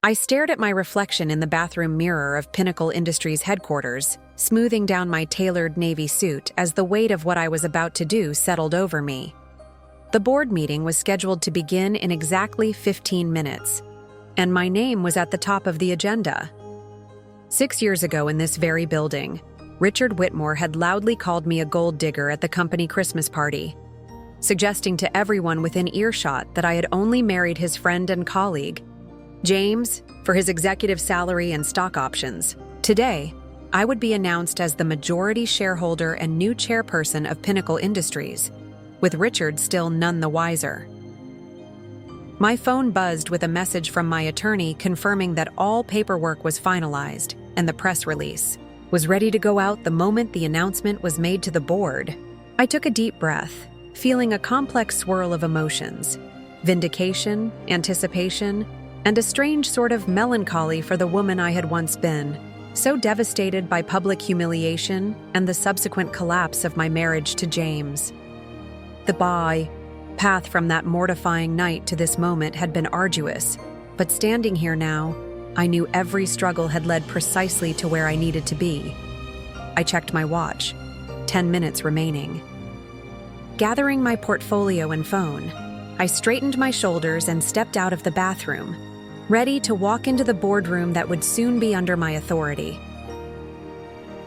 I stared at my reflection in the bathroom mirror of Pinnacle Industries headquarters, smoothing down my tailored navy suit as the weight of what I was about to do settled over me. The board meeting was scheduled to begin in exactly 15 minutes, and my name was at the top of the agenda. 6 years ago in this very building, Richard Whitmore had loudly called me a gold digger at the company Christmas party, suggesting to everyone within earshot that I had only married his friend and colleague, James, for his executive salary and stock options. Today, I would be announced as the majority shareholder and new chairperson of Pinnacle Industries, with Richard still none the wiser. My phone buzzed with a message from my attorney confirming that all paperwork was finalized and the press release was ready to go out the moment the announcement was made to the board. I took a deep breath, feeling a complex swirl of emotions: vindication, anticipation, and a strange sort of melancholy for the woman I had once been, so devastated by public humiliation and the subsequent collapse of my marriage to James. The path from that mortifying night to this moment had been arduous, but standing here now, I knew every struggle had led precisely to where I needed to be. I checked my watch. 10 minutes remaining. Gathering my portfolio and phone, I straightened my shoulders and stepped out of the bathroom, ready to walk into the boardroom that would soon be under my authority.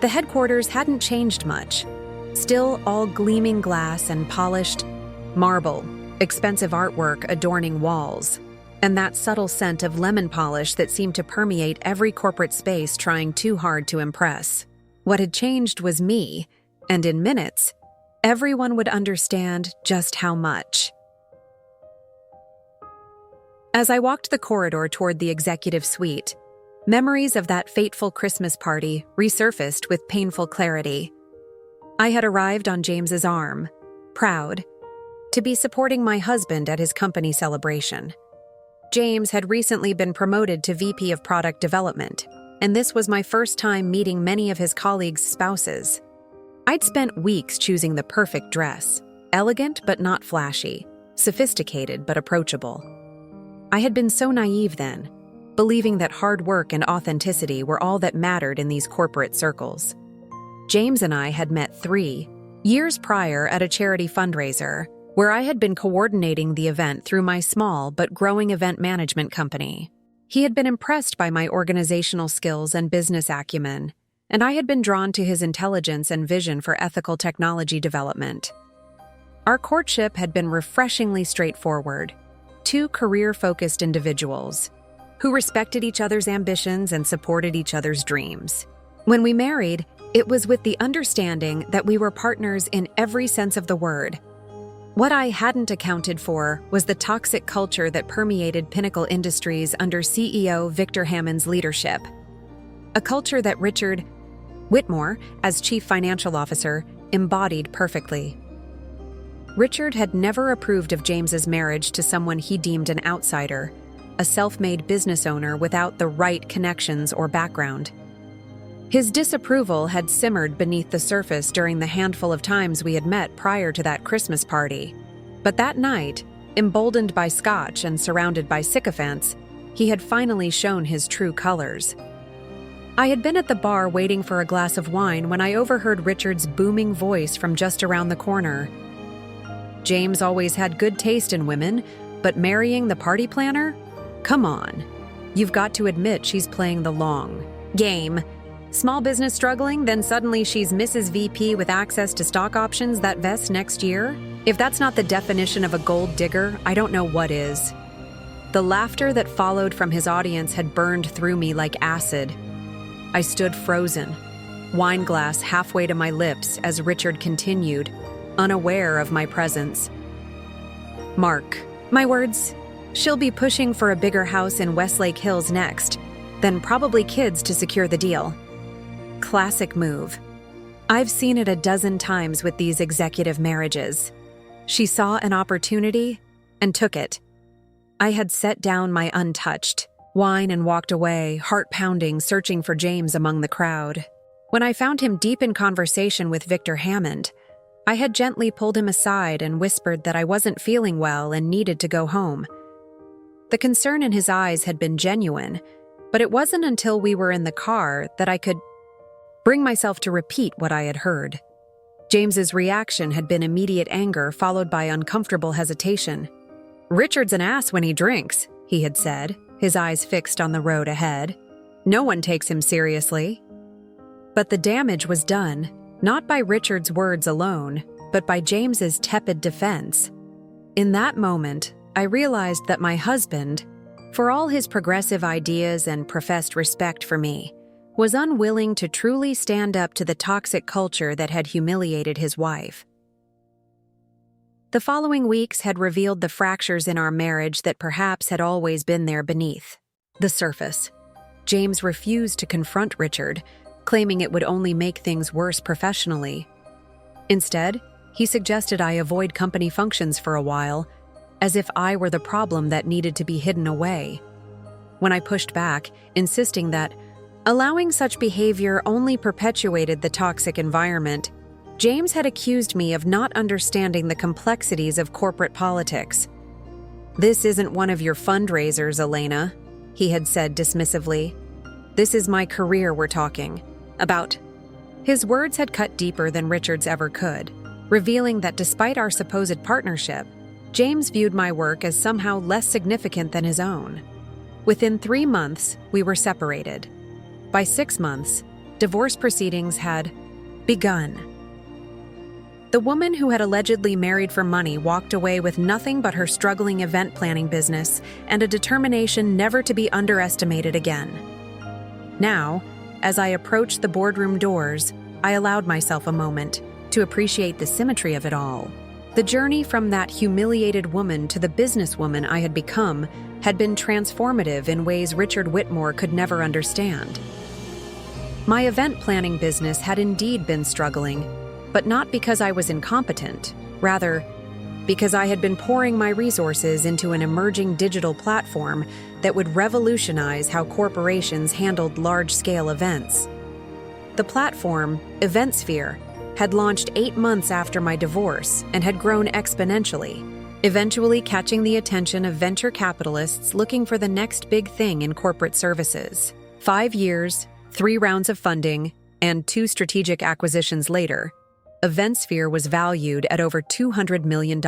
The headquarters hadn't changed much, still all gleaming glass and polished marble, expensive artwork adorning walls, and that subtle scent of lemon polish that seemed to permeate every corporate space trying too hard to impress. What had changed was me, and in minutes, everyone would understand just how much. As I walked the corridor toward the executive suite, memories of that fateful Christmas party resurfaced with painful clarity. I had arrived on James's arm, proud, to be supporting my husband at his company celebration. James had recently been promoted to VP of Product Development, and this was my first time meeting many of his colleagues' spouses. I'd spent weeks choosing the perfect dress, elegant but not flashy, sophisticated but approachable. I had been so naive then, believing that hard work and authenticity were all that mattered in these corporate circles. James and I had met 3 years prior at a charity fundraiser, where I had been coordinating the event through my small but growing event management company. He had been impressed by my organizational skills and business acumen, and I had been drawn to his intelligence and vision for ethical technology development. Our courtship had been refreshingly straightforward: 2 career-focused individuals who respected each other's ambitions and supported each other's dreams. When we married, it was with the understanding that we were partners in every sense of the word. What I hadn't accounted for was the toxic culture that permeated Pinnacle Industries under CEO Victor Hammond's leadership. A culture that Richard Whitmore, as Chief Financial Officer, embodied perfectly. Richard had never approved of James's marriage to someone he deemed an outsider, a self-made business owner without the right connections or background. His disapproval had simmered beneath the surface during the handful of times we had met prior to that Christmas party. But that night, emboldened by scotch and surrounded by sycophants, he had finally shown his true colors. I had been at the bar waiting for a glass of wine when I overheard Richard's booming voice from just around the corner. James always had good taste in women, but marrying the party planner? Come on. You've got to admit she's playing the long game. Small business struggling, then suddenly she's Mrs. VP with access to stock options that vest next year? If that's not the definition of a gold digger, I don't know what is. The laughter that followed from his audience had burned through me like acid. I stood frozen, wine glass halfway to my lips as Richard continued, unaware of my presence. Mark my words. She'll be pushing for a bigger house in Westlake Hills next, then probably kids to secure the deal. Classic move. I've seen it a dozen times with these executive marriages. She saw an opportunity and took it. I had set down my untouched wine and walked away, heart pounding, searching for James among the crowd. When I found him deep in conversation with Victor Hammond, I had gently pulled him aside and whispered that I wasn't feeling well and needed to go home. The concern in his eyes had been genuine, but it wasn't until we were in the car that I could bring myself to repeat what I had heard. James's reaction had been immediate anger followed by uncomfortable hesitation. "Richard's an ass when he drinks," he had said, his eyes fixed on the road ahead. "No one takes him seriously." But the damage was done, not by Richard's words alone, but by James's tepid defense. In that moment, I realized that my husband, for all his progressive ideas and professed respect for me, was unwilling to truly stand up to the toxic culture that had humiliated his wife. The following weeks had revealed the fractures in our marriage that perhaps had always been there beneath the surface. James refused to confront Richard, claiming it would only make things worse professionally. Instead, he suggested I avoid company functions for a while, as if I were the problem that needed to be hidden away. When I pushed back, insisting that allowing such behavior only perpetuated the toxic environment, James had accused me of not understanding the complexities of corporate politics. "This isn't one of your fundraisers, Elena," he had said dismissively. "This is my career we're talking about." His words had cut deeper than Richard's ever could, revealing that despite our supposed partnership, James viewed my work as somehow less significant than his own. Within 3 months, we were separated. By 6 months, divorce proceedings had begun. The woman who had allegedly married for money walked away with nothing but her struggling event planning business and a determination never to be underestimated again. Now, as I approached the boardroom doors, I allowed myself a moment to appreciate the symmetry of it all. The journey from that humiliated woman to the businesswoman I had become had been transformative in ways Richard Whitmore could never understand. My event planning business had indeed been struggling, but not because I was incompetent, rather, because I had been pouring my resources into an emerging digital platform that would revolutionize how corporations handled large-scale events. The platform, EventSphere, had launched 8 months after my divorce and had grown exponentially, eventually catching the attention of venture capitalists looking for the next big thing in corporate services. 5 years, 3 rounds of funding, and 2 strategic acquisitions later, EventSphere was valued at over $200 million.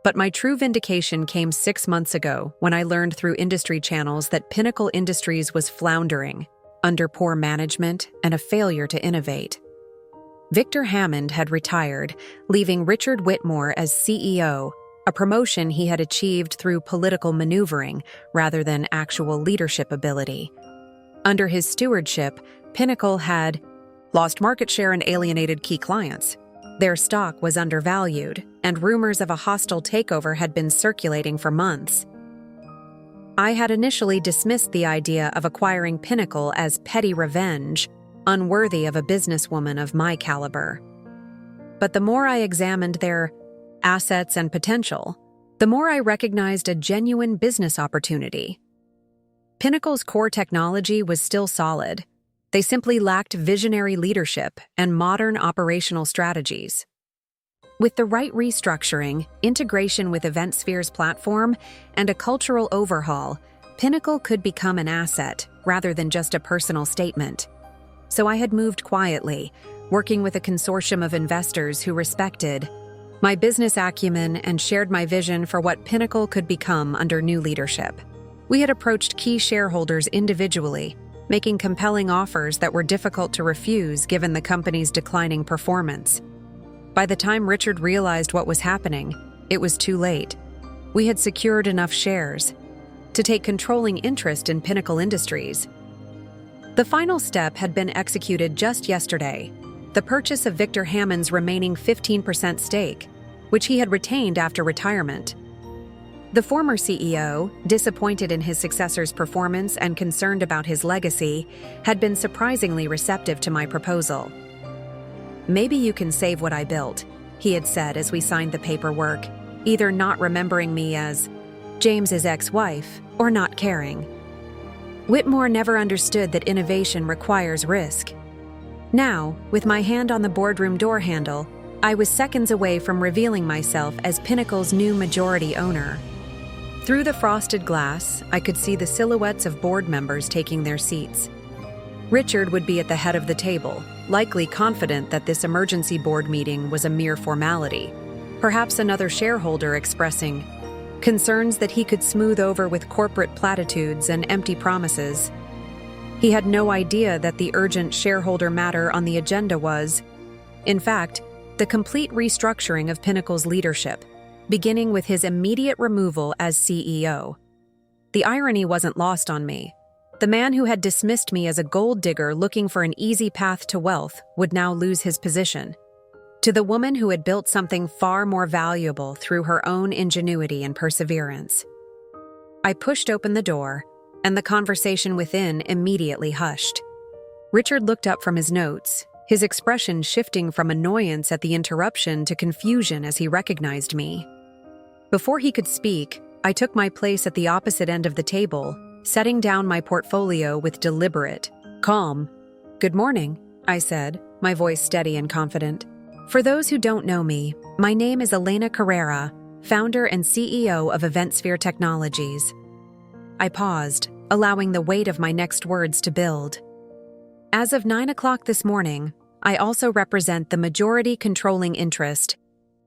But my true vindication came 6 months ago when I learned through industry channels that Pinnacle Industries was floundering, under poor management and a failure to innovate. Victor Hammond had retired, leaving Richard Whitmore as CEO, a promotion he had achieved through political maneuvering rather than actual leadership ability. Under his stewardship, Pinnacle had lost market share and alienated key clients. Their stock was undervalued, and rumors of a hostile takeover had been circulating for months. I had initially dismissed the idea of acquiring Pinnacle as petty revenge, unworthy of a businesswoman of my caliber. But the more I examined their assets and potential, the more I recognized a genuine business opportunity. Pinnacle's core technology was still solid. They simply lacked visionary leadership and modern operational strategies. With the right restructuring, integration with EventSphere's platform, and a cultural overhaul, Pinnacle could become an asset rather than just a personal statement. So I had moved quietly, working with a consortium of investors who respected my business acumen and shared my vision for what Pinnacle could become under new leadership. We had approached key shareholders individually, making compelling offers that were difficult to refuse given the company's declining performance. By the time Richard realized what was happening, it was too late. We had secured enough shares to take controlling interest in Pinnacle Industries. The final step had been executed just yesterday, the purchase of Victor Hammond's remaining 15% stake, which he had retained after retirement. The former CEO, disappointed in his successor's performance and concerned about his legacy, had been surprisingly receptive to my proposal. "Maybe you can save what I built," he had said as we signed the paperwork, either not remembering me as James's ex-wife or not caring. Whitmore never understood that innovation requires risk. Now, with my hand on the boardroom door handle, I was seconds away from revealing myself as Pinnacle's new majority owner. Through the frosted glass, I could see the silhouettes of board members taking their seats. Richard would be at the head of the table, likely confident that this emergency board meeting was a mere formality. Perhaps another shareholder expressing concerns that he could smooth over with corporate platitudes and empty promises. He had no idea that the urgent shareholder matter on the agenda was, in fact, the complete restructuring of Pinnacle's leadership, beginning with his immediate removal as CEO. The irony wasn't lost on me. The man who had dismissed me as a gold digger looking for an easy path to wealth would now lose his position. To the woman who had built something far more valuable through her own ingenuity and perseverance. I pushed open the door, and the conversation within immediately hushed. Richard looked up from his notes, his expression shifting from annoyance at the interruption to confusion as he recognized me. Before he could speak, I took my place at the opposite end of the table, setting down my portfolio with deliberate, calm. "Good morning," I said, my voice steady and confident. "For those who don't know me, my name is Elena Carrera, founder and CEO of EventSphere Technologies." I paused, allowing the weight of my next words to build. "As of 9 o'clock this morning, I also represent the majority controlling interest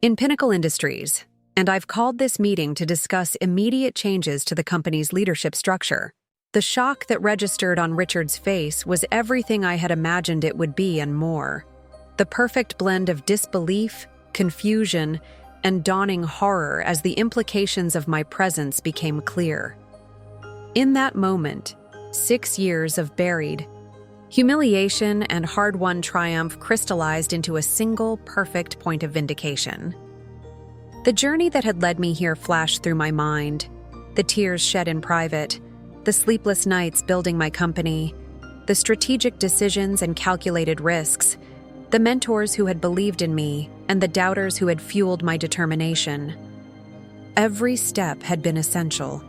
in Pinnacle Industries, and I've called this meeting to discuss immediate changes to the company's leadership structure." The shock that registered on Richard's face was everything I had imagined it would be and more. The perfect blend of disbelief, confusion, and dawning horror as the implications of my presence became clear. In that moment, 6 years of buried humiliation and hard-won triumph crystallized into a single perfect point of vindication. The journey that had led me here flashed through my mind, the tears shed in private, the sleepless nights building my company, the strategic decisions and calculated risks, the mentors who had believed in me, and the doubters who had fueled my determination. Every step had been essential,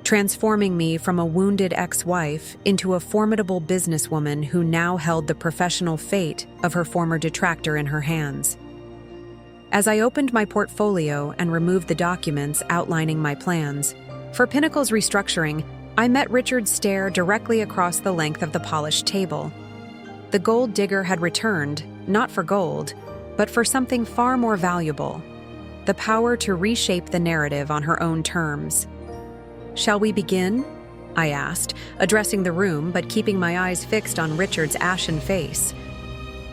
transforming me from a wounded ex-wife into a formidable businesswoman who now held the professional fate of her former detractor in her hands. As I opened my portfolio and removed the documents outlining my plans for Pinnacle's restructuring, I met Richard's stare directly across the length of the polished table. The gold digger had returned, not for gold, but for something far more valuable: the power to reshape the narrative on her own terms. "Shall we begin?" I asked, addressing the room but keeping my eyes fixed on Richard's ashen face.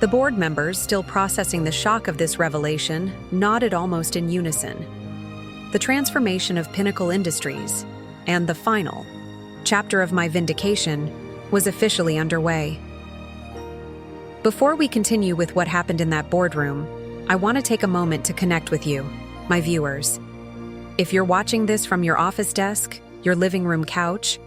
The board members, still processing the shock of this revelation, nodded almost in unison. The transformation of Pinnacle Industries, and the final chapter of my vindication, was officially underway. Before we continue with what happened in that boardroom, I want to take a moment to connect with you, my viewers. If you're watching this from your office desk, your living room couch,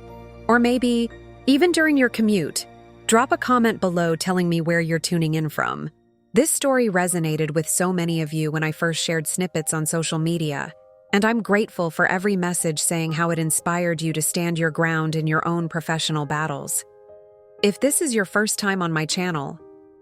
or maybe even during your commute, drop a comment below telling me where you're tuning in from. This story resonated with so many of you when I first shared snippets on social media, and I'm grateful for every message saying how it inspired you to stand your ground in your own professional battles. If this is your first time on my channel,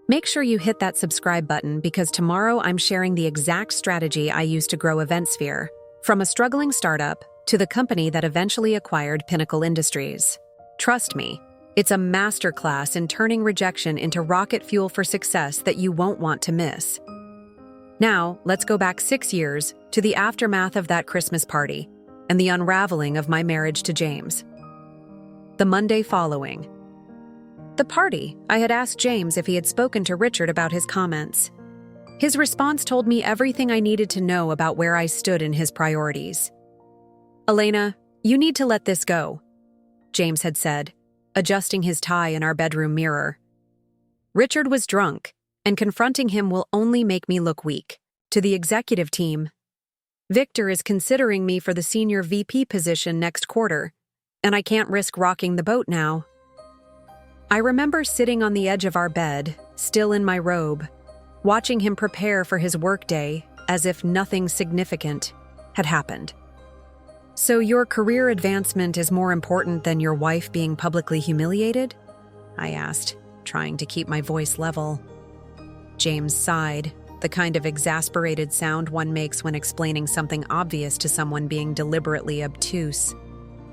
make sure you hit that subscribe button because tomorrow I'm sharing the exact strategy I used to grow EventSphere, from a struggling startup to the company that eventually acquired Pinnacle Industries. Trust me, it's a masterclass in turning rejection into rocket fuel for success that you won't want to miss. Now, let's go back 6 years to the aftermath of that Christmas party and the unraveling of my marriage to James. The Monday following the party, I had asked James if he had spoken to Richard about his comments. His response told me everything I needed to know about where I stood in his priorities. "Elena, you need to let this go," James had said, adjusting his tie in our bedroom mirror. "Richard was drunk, and confronting him will only make me look weak." To the executive team, "Victor is considering me for the senior VP position next quarter, and I can't risk rocking the boat now." I remember sitting on the edge of our bed, still in my robe, watching him prepare for his workday as if nothing significant had happened. "So your career advancement is more important than your wife being publicly humiliated?" I asked, trying to keep my voice level. James sighed, the kind of exasperated sound one makes when explaining something obvious to someone being deliberately obtuse.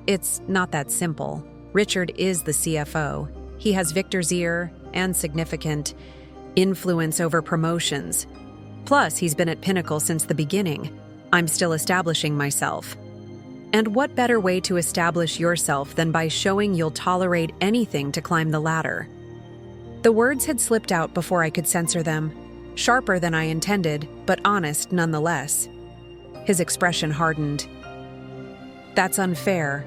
It's not that simple. Richard is the CFO. He has Victor's ear and significant influence over promotions. Plus, he's been at Pinnacle since the beginning. I'm still establishing myself. And what better way to establish yourself than by showing you'll tolerate anything to climb the ladder? The words had slipped out before I could censor them, sharper than I intended, but honest nonetheless. His expression hardened. That's unfair.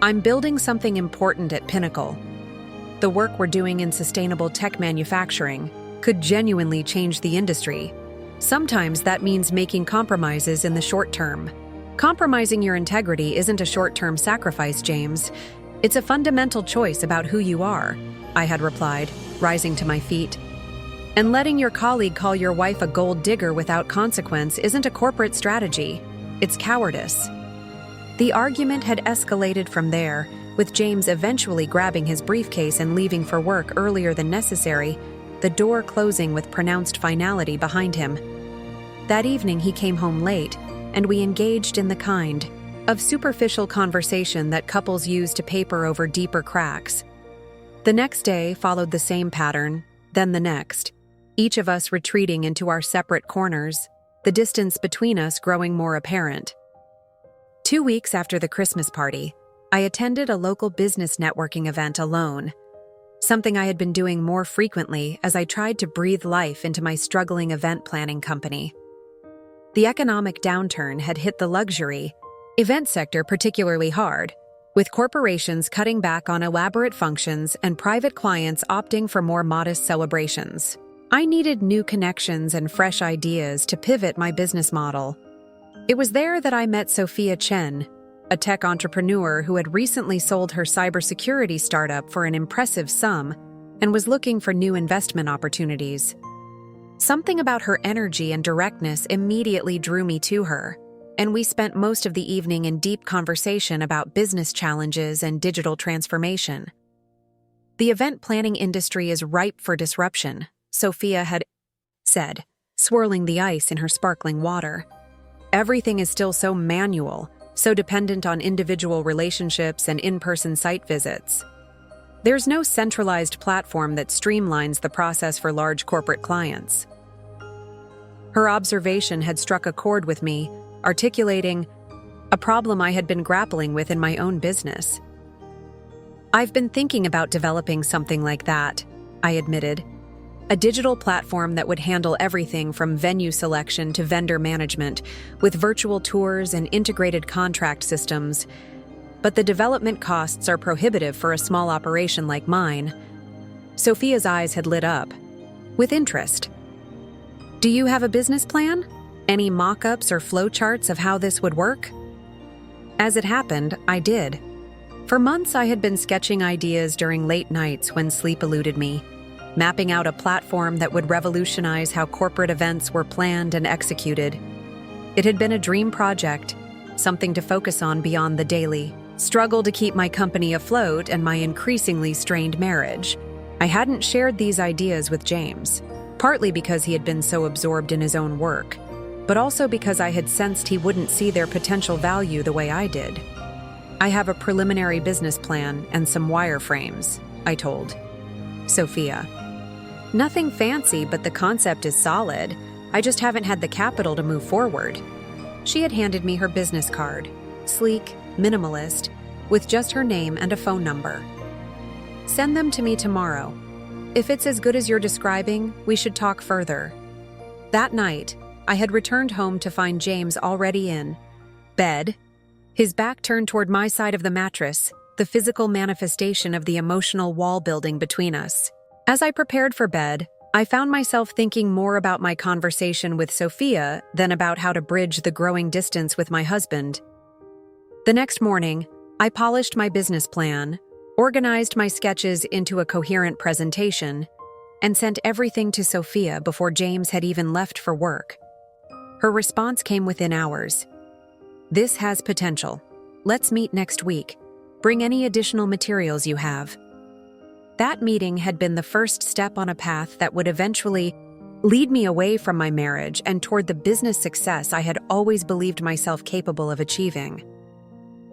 I'm building something important at Pinnacle. The work we're doing in sustainable tech manufacturing could genuinely change the industry. Sometimes that means making compromises in the short term. Compromising your integrity isn't a short-term sacrifice, James. It's a fundamental choice about who you are, I had replied, rising to my feet. And letting your colleague call your wife a gold digger without consequence isn't a corporate strategy. It's cowardice. The argument had escalated from there, with James eventually grabbing his briefcase and leaving for work earlier than necessary, the door closing with pronounced finality behind him. That evening he came home late, and we engaged in the kind of superficial conversation that couples use to paper over deeper cracks. The next day followed the same pattern, then the next, each of us retreating into our separate corners, the distance between us growing more apparent. 2 weeks after the Christmas party, I attended a local business networking event alone, something I had been doing more frequently as I tried to breathe life into my struggling event planning company. The economic downturn had hit the luxury event sector particularly hard, with corporations cutting back on elaborate functions and private clients opting for more modest celebrations. I needed new connections and fresh ideas to pivot my business model. It was there that I met Sophia Chen, a tech entrepreneur who had recently sold her cybersecurity startup for an impressive sum and was looking for new investment opportunities. Something about her energy and directness immediately drew me to her, and we spent most of the evening in deep conversation about business challenges and digital transformation. The event planning industry is ripe for disruption, Sophia had said, swirling the ice in her sparkling water. Everything is still so manual, so dependent on individual relationships and in-person site visits. There's no centralized platform that streamlines the process for large corporate clients. Her observation had struck a chord with me, articulating a problem I had been grappling with in my own business. I've been thinking about developing something like that, I admitted. A digital platform that would handle everything from venue selection to vendor management, with virtual tours and integrated contract systems. But the development costs are prohibitive for a small operation like mine. Sophia's eyes had lit up with interest. Do you have a business plan? Any mock-ups or flowcharts of how this would work? As it happened, I did. For months I had been sketching ideas during late nights when sleep eluded me, mapping out a platform that would revolutionize how corporate events were planned and executed. It had been a dream project, something to focus on beyond the daily struggle to keep my company afloat and my increasingly strained marriage. I hadn't shared these ideas with James, partly because he had been so absorbed in his own work, but also because I had sensed he wouldn't see their potential value the way I did. I have a preliminary business plan and some wireframes, I told Sophia. Nothing fancy, but the concept is solid. I just haven't had the capital to move forward. She had handed me her business card, sleek, minimalist, with just her name and a phone number. Send them to me tomorrow. If it's as good as you're describing, we should talk further. That night, I had returned home to find James already in bed, his back turned toward my side of the mattress, the physical manifestation of the emotional wall building between us. As I prepared for bed, I found myself thinking more about my conversation with Sophia than about how to bridge the growing distance with my husband. The next morning, I polished my business plan, organized my sketches into a coherent presentation, and sent everything to Sophia before James had even left for work. Her response came within hours. This has potential. Let's meet next week. Bring any additional materials you have. That meeting had been the first step on a path that would eventually lead me away from my marriage and toward the business success I had always believed myself capable of achieving.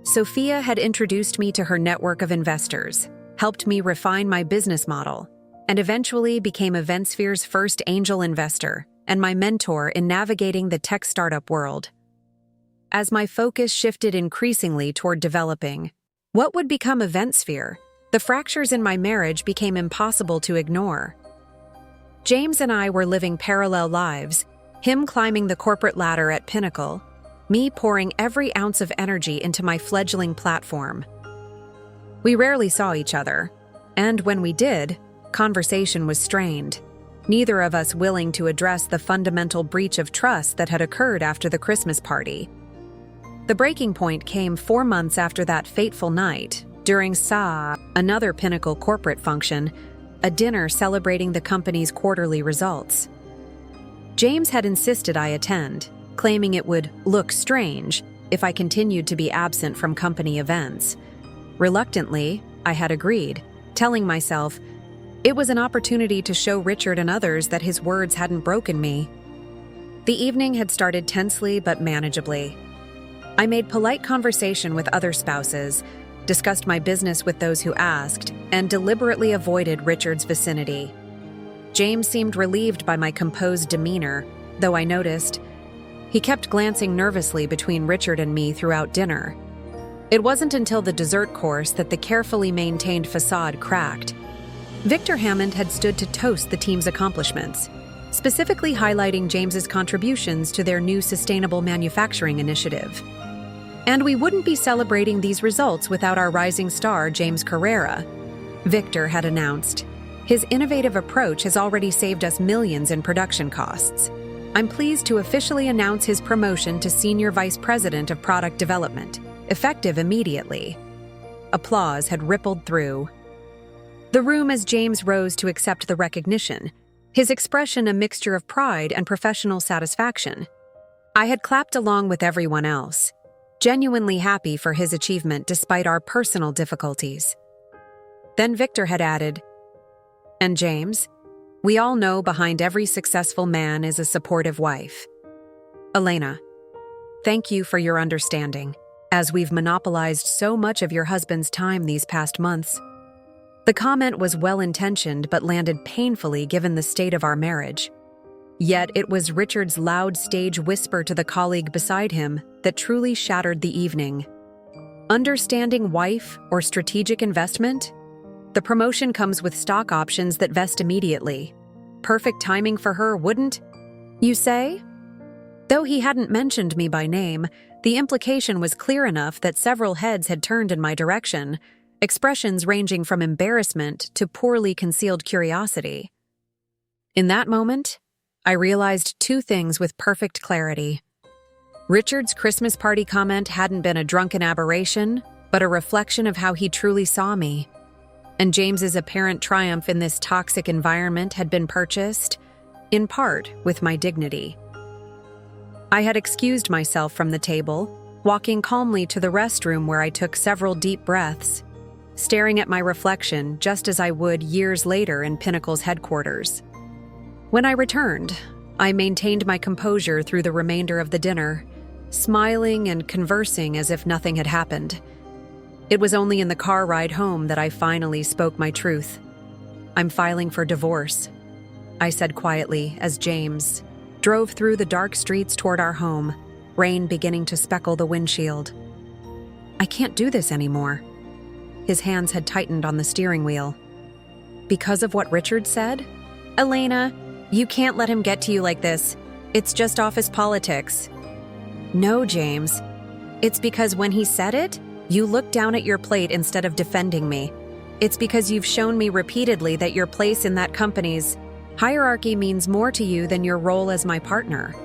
Sophia had introduced me to her network of investors, helped me refine my business model, and eventually became EventSphere's first angel investor and my mentor in navigating the tech startup world. As my focus shifted increasingly toward developing what would become EventSphere, the fractures in my marriage became impossible to ignore. James and I were living parallel lives, him climbing the corporate ladder at Pinnacle, me pouring every ounce of energy into my fledgling platform. We rarely saw each other, and when we did, conversation was strained, neither of us willing to address the fundamental breach of trust that had occurred after the Christmas party. The breaking point came 4 months after that fateful night, during another Pinnacle corporate function, a dinner celebrating the company's quarterly results. James had insisted I attend, claiming it would look strange if I continued to be absent from company events. Reluctantly, I had agreed, telling myself it was an opportunity to show Richard and others that his words hadn't broken me. The evening had started tensely but manageably. I made polite conversation with other spouses, discussed my business with those who asked, and deliberately avoided Richard's vicinity. James seemed relieved by my composed demeanor, though I noticed he kept glancing nervously between Richard and me throughout dinner. It wasn't until the dessert course that the carefully maintained facade cracked. Victor Hammond had stood to toast the team's accomplishments, specifically highlighting James's contributions to their new sustainable manufacturing initiative. And we wouldn't be celebrating these results without our rising star, James Carrera, Victor had announced. His innovative approach has already saved us millions in production costs. I'm pleased to officially announce his promotion to Senior Vice President of Product Development, effective immediately. Applause had rippled through the room as James rose to accept the recognition, his expression a mixture of pride and professional satisfaction. I had clapped along with everyone else, genuinely happy for his achievement despite our personal difficulties. Then Victor had added, "And James, we all know behind every successful man is a supportive wife. Elena, thank you for your understanding, as we've monopolized so much of your husband's time these past months." The comment was well-intentioned but landed painfully given the state of our marriage. Yet it was Richard's loud stage whisper to the colleague beside him that truly shattered the evening. Understanding wife or strategic investment? The promotion comes with stock options that vest immediately. Perfect timing for her, wouldn't you say? Though he hadn't mentioned me by name, the implication was clear enough that several heads had turned in my direction, expressions ranging from embarrassment to poorly concealed curiosity. In that moment, I realized 2 things with perfect clarity. Richard's Christmas party comment hadn't been a drunken aberration, but a reflection of how he truly saw me. And James's apparent triumph in this toxic environment had been purchased, in part, with my dignity. I had excused myself from the table, walking calmly to the restroom where I took several deep breaths, staring at my reflection just as I would years later in Pinnacle's headquarters. When I returned, I maintained my composure through the remainder of the dinner, smiling and conversing as if nothing had happened. It was only in the car ride home that I finally spoke my truth. "I'm filing for divorce," I said quietly as James drove through the dark streets toward our home, rain beginning to speckle the windshield. "I can't do this anymore." His hands had tightened on the steering wheel. "Because of what Richard said?" "Elena, you can't let him get to you like this. It's just office politics." "No, James. It's because when he said it, you looked down at your plate instead of defending me. It's because you've shown me repeatedly that your place in that company's hierarchy means more to you than your role as my partner.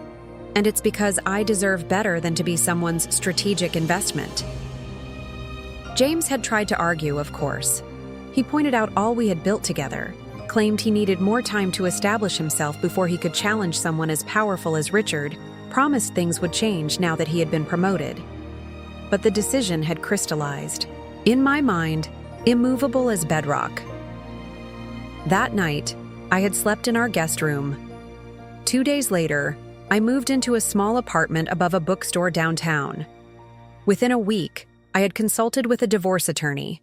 And it's because I deserve better than to be someone's strategic investment." James had tried to argue, of course. He pointed out all we had built together, claimed he needed more time to establish himself before he could challenge someone as powerful as Richard, promised things would change now that he had been promoted. But the decision had crystallized, in my mind, immovable as bedrock. That night, I had slept in our guest room. 2 days later, I moved into a small apartment above a bookstore downtown. Within a week, I had consulted with a divorce attorney.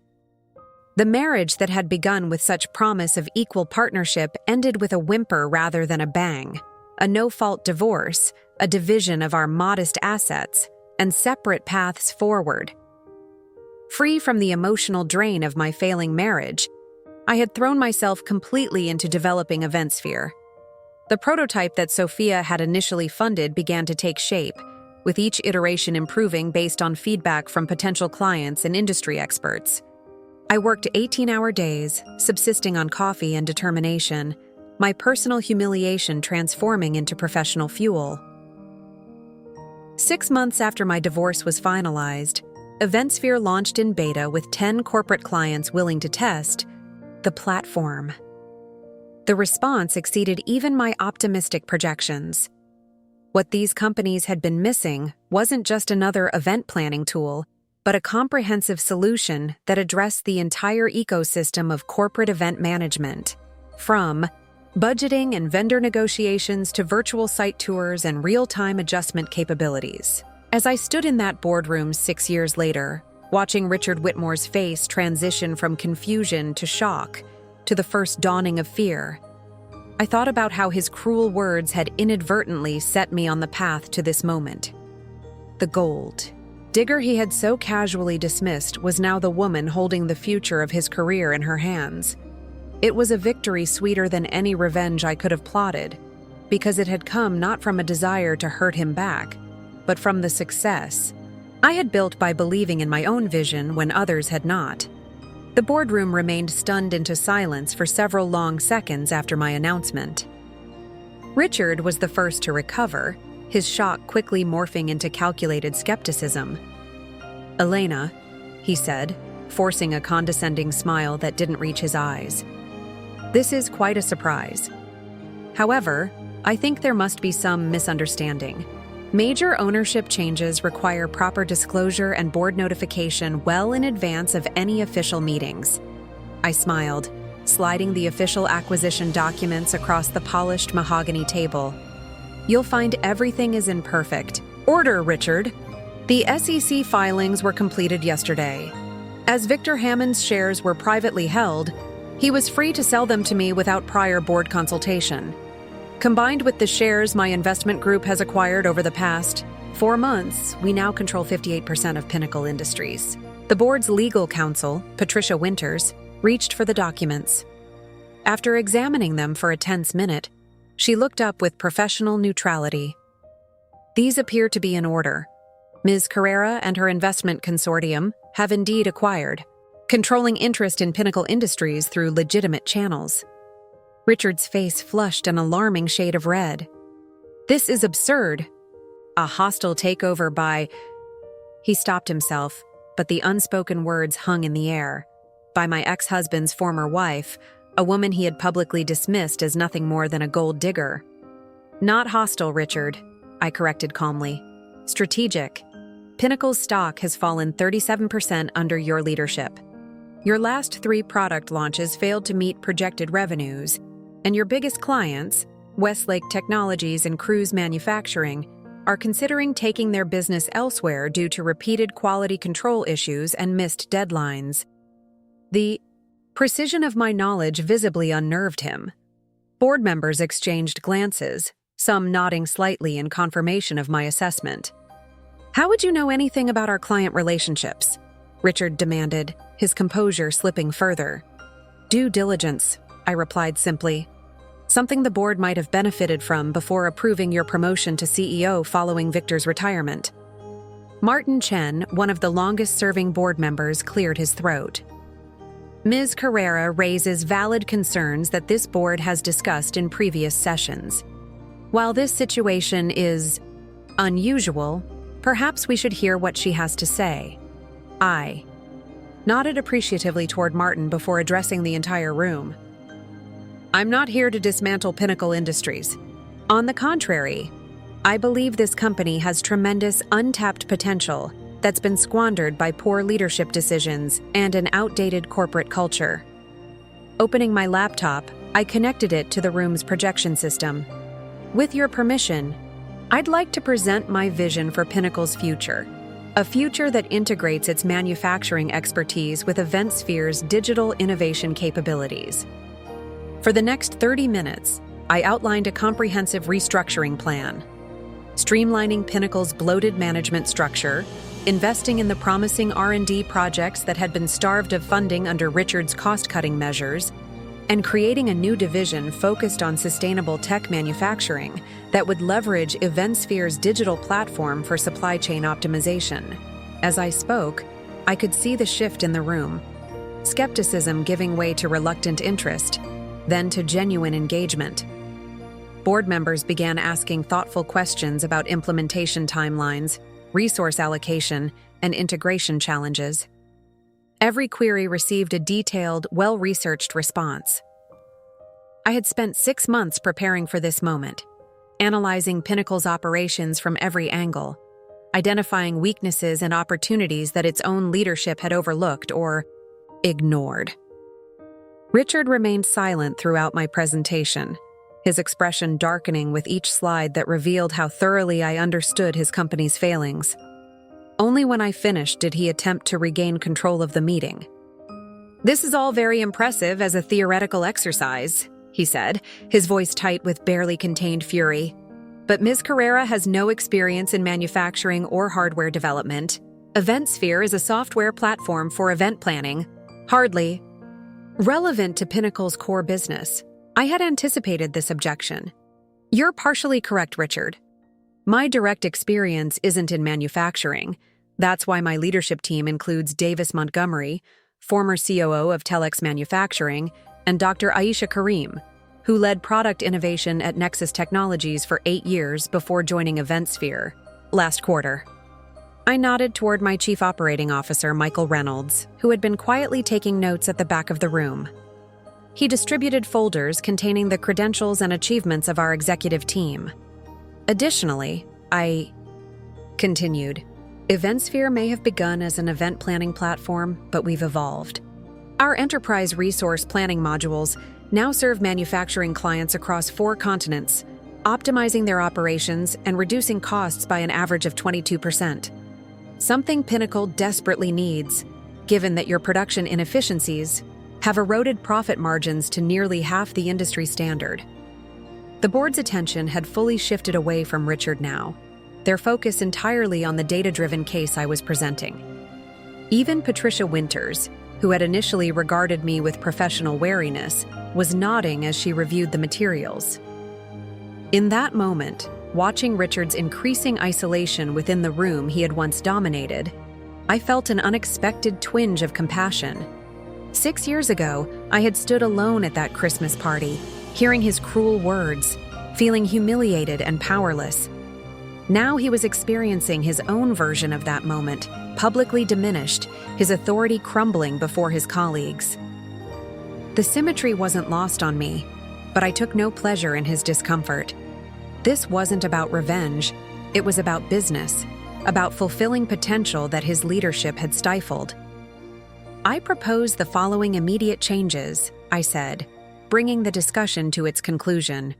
The marriage that had begun with such promise of equal partnership ended with a whimper rather than a bang, a no-fault divorce, a division of our modest assets, and separate paths forward. Free from the emotional drain of my failing marriage, I had thrown myself completely into developing EventSphere. The prototype that Sophia had initially funded began to take shape, with each iteration improving based on feedback from potential clients and industry experts. I worked 18-hour days, subsisting on coffee and determination, my personal humiliation transforming into professional fuel. 6 months after my divorce was finalized, EventSphere launched in beta with 10 corporate clients willing to test the platform. The response exceeded even my optimistic projections. What these companies had been missing wasn't just another event planning tool, but a comprehensive solution that addressed the entire ecosystem of corporate event management, from budgeting and vendor negotiations to virtual site tours and real-time adjustment capabilities. As I stood in that boardroom 6 years later, watching Richard Whitmore's face transition from confusion to shock to the first dawning of fear, I thought about how his cruel words had inadvertently set me on the path to this moment. The gold digger he had so casually dismissed was now the woman holding the future of his career in her hands. It was a victory sweeter than any revenge I could have plotted, because it had come not from a desire to hurt him back, but from the success I had built by believing in my own vision when others had not. The boardroom remained stunned into silence for several long seconds after my announcement. Richard was the first to recover, his shock quickly morphing into calculated skepticism. "Elena," he said, forcing a condescending smile that didn't reach his eyes. "This is quite a surprise. However, I think there must be some misunderstanding. Major ownership changes require proper disclosure and board notification well in advance of any official meetings." I smiled, sliding the official acquisition documents across the polished mahogany table. "You'll find everything is in perfect order, Richard. The SEC filings were completed yesterday. As Victor Hammond's shares were privately held, he was free to sell them to me without prior board consultation. Combined with the shares my investment group has acquired over the past 4 months, we now control 58% of Pinnacle Industries." The board's legal counsel, Patricia Winters, reached for the documents. After examining them for a tense minute, she looked up with professional neutrality. "These appear to be in order. Ms. Carrera and her investment consortium have indeed acquired, controlling interest in Pinnacle Industries through legitimate channels." Richard's face flushed an alarming shade of red. "This is absurd. A hostile takeover by—" He stopped himself, but the unspoken words hung in the air. "By my ex-husband's former wife, a woman he had publicly dismissed as nothing more than a gold digger." "Not hostile, Richard," I corrected calmly. "Strategic. Pinnacle's stock has fallen 37% under your leadership. Your last 3 product launches failed to meet projected revenues, and your biggest clients, Westlake Technologies and Cruise Manufacturing, are considering taking their business elsewhere due to repeated quality control issues and missed deadlines." The precision of my knowledge visibly unnerved him. Board members exchanged glances, some nodding slightly in confirmation of my assessment. "How would you know anything about our client relationships?" Richard demanded, his composure slipping further. "Due diligence," I replied simply. "Something the board might have benefited from before approving your promotion to CEO following Victor's retirement." Martin Chen, one of the longest-serving board members, cleared his throat. "Ms. Carrera raises valid concerns that this board has discussed in previous sessions. While this situation is unusual, perhaps we should hear what she has to say." I nodded appreciatively toward Martin before addressing the entire room. "I'm not here to dismantle Pinnacle Industries. On the contrary, I believe this company has tremendous untapped potential that's been squandered by poor leadership decisions and an outdated corporate culture." Opening my laptop, I connected it to the room's projection system. With your permission, I'd like to present my vision for Pinnacle's future, a future that integrates its manufacturing expertise with EventSphere's digital innovation capabilities. For the next 30 minutes, I outlined a comprehensive restructuring plan, streamlining Pinnacle's bloated management structure, investing in the promising R&D projects that had been starved of funding under Richard's cost-cutting measures, and creating a new division focused on sustainable tech manufacturing that would leverage EventSphere's digital platform for supply chain optimization. As I spoke, I could see the shift in the room, skepticism giving way to reluctant interest, then to genuine engagement. Board members began asking thoughtful questions about implementation timelines, resource allocation, and integration challenges. Every query received a detailed, well-researched response. I had spent 6 months preparing for this moment, analyzing Pinnacle's operations from every angle, identifying weaknesses and opportunities that its own leadership had overlooked or ignored. Richard remained silent throughout my presentation, his expression darkening with each slide that revealed how thoroughly I understood his company's failings. Only when I finished did he attempt to regain control of the meeting. "This is all very impressive as a theoretical exercise," he said, his voice tight with barely contained fury. "But Ms. Carrera has no experience in manufacturing or hardware development. EventSphere is a software platform for event planning, hardly relevant to Pinnacle's core business." I had anticipated this objection. "You're partially correct, Richard. My direct experience isn't in manufacturing. That's why my leadership team includes Davis Montgomery, former COO of Telex Manufacturing, and Dr. Aisha Karim, who led product innovation at Nexus Technologies for 8 years before joining EventSphere last quarter." I nodded toward my Chief Operating Officer, Michael Reynolds, who had been quietly taking notes at the back of the room. He distributed folders containing the credentials and achievements of our executive team. Additionally, I continued, "EventSphere may have begun as an event planning platform, but we've evolved. Our enterprise resource planning modules now serve manufacturing clients across 4 continents, optimizing their operations and reducing costs by an average of 22%. Something Pinnacle desperately needs, given that your production inefficiencies have eroded profit margins to nearly half the industry standard." The board's attention had fully shifted away from Richard now, their focus entirely on the data-driven case I was presenting. Even Patricia Winters, who had initially regarded me with professional wariness, was nodding as she reviewed the materials. In that moment, watching Richard's increasing isolation within the room he had once dominated, I felt an unexpected twinge of compassion. 6 years ago, I had stood alone at that Christmas party, hearing his cruel words, feeling humiliated and powerless. Now he was experiencing his own version of that moment, publicly diminished, his authority crumbling before his colleagues. The symmetry wasn't lost on me, but I took no pleasure in his discomfort. This wasn't about revenge, it was about business, about fulfilling potential that his leadership had stifled. "I propose the following immediate changes," I said, bringing the discussion to its conclusion.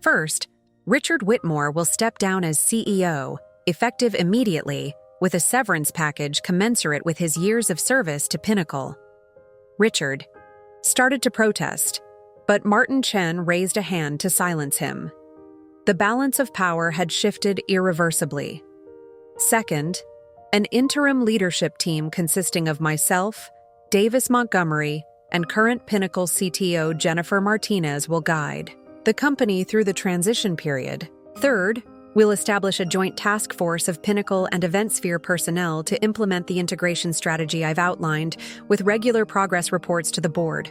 "First, Richard Whitmore will step down as CEO, effective immediately, with a severance package commensurate with his years of service to Pinnacle." Richard started to protest, but Martin Chen raised a hand to silence him. The balance of power had shifted irreversibly. Second, an interim leadership team consisting of myself, Davis Montgomery, and current Pinnacle CTO Jennifer Martinez will guide the company through the transition period. Third, we'll establish a joint task force of Pinnacle and EventSphere personnel to implement the integration strategy I've outlined, with regular progress reports to the board.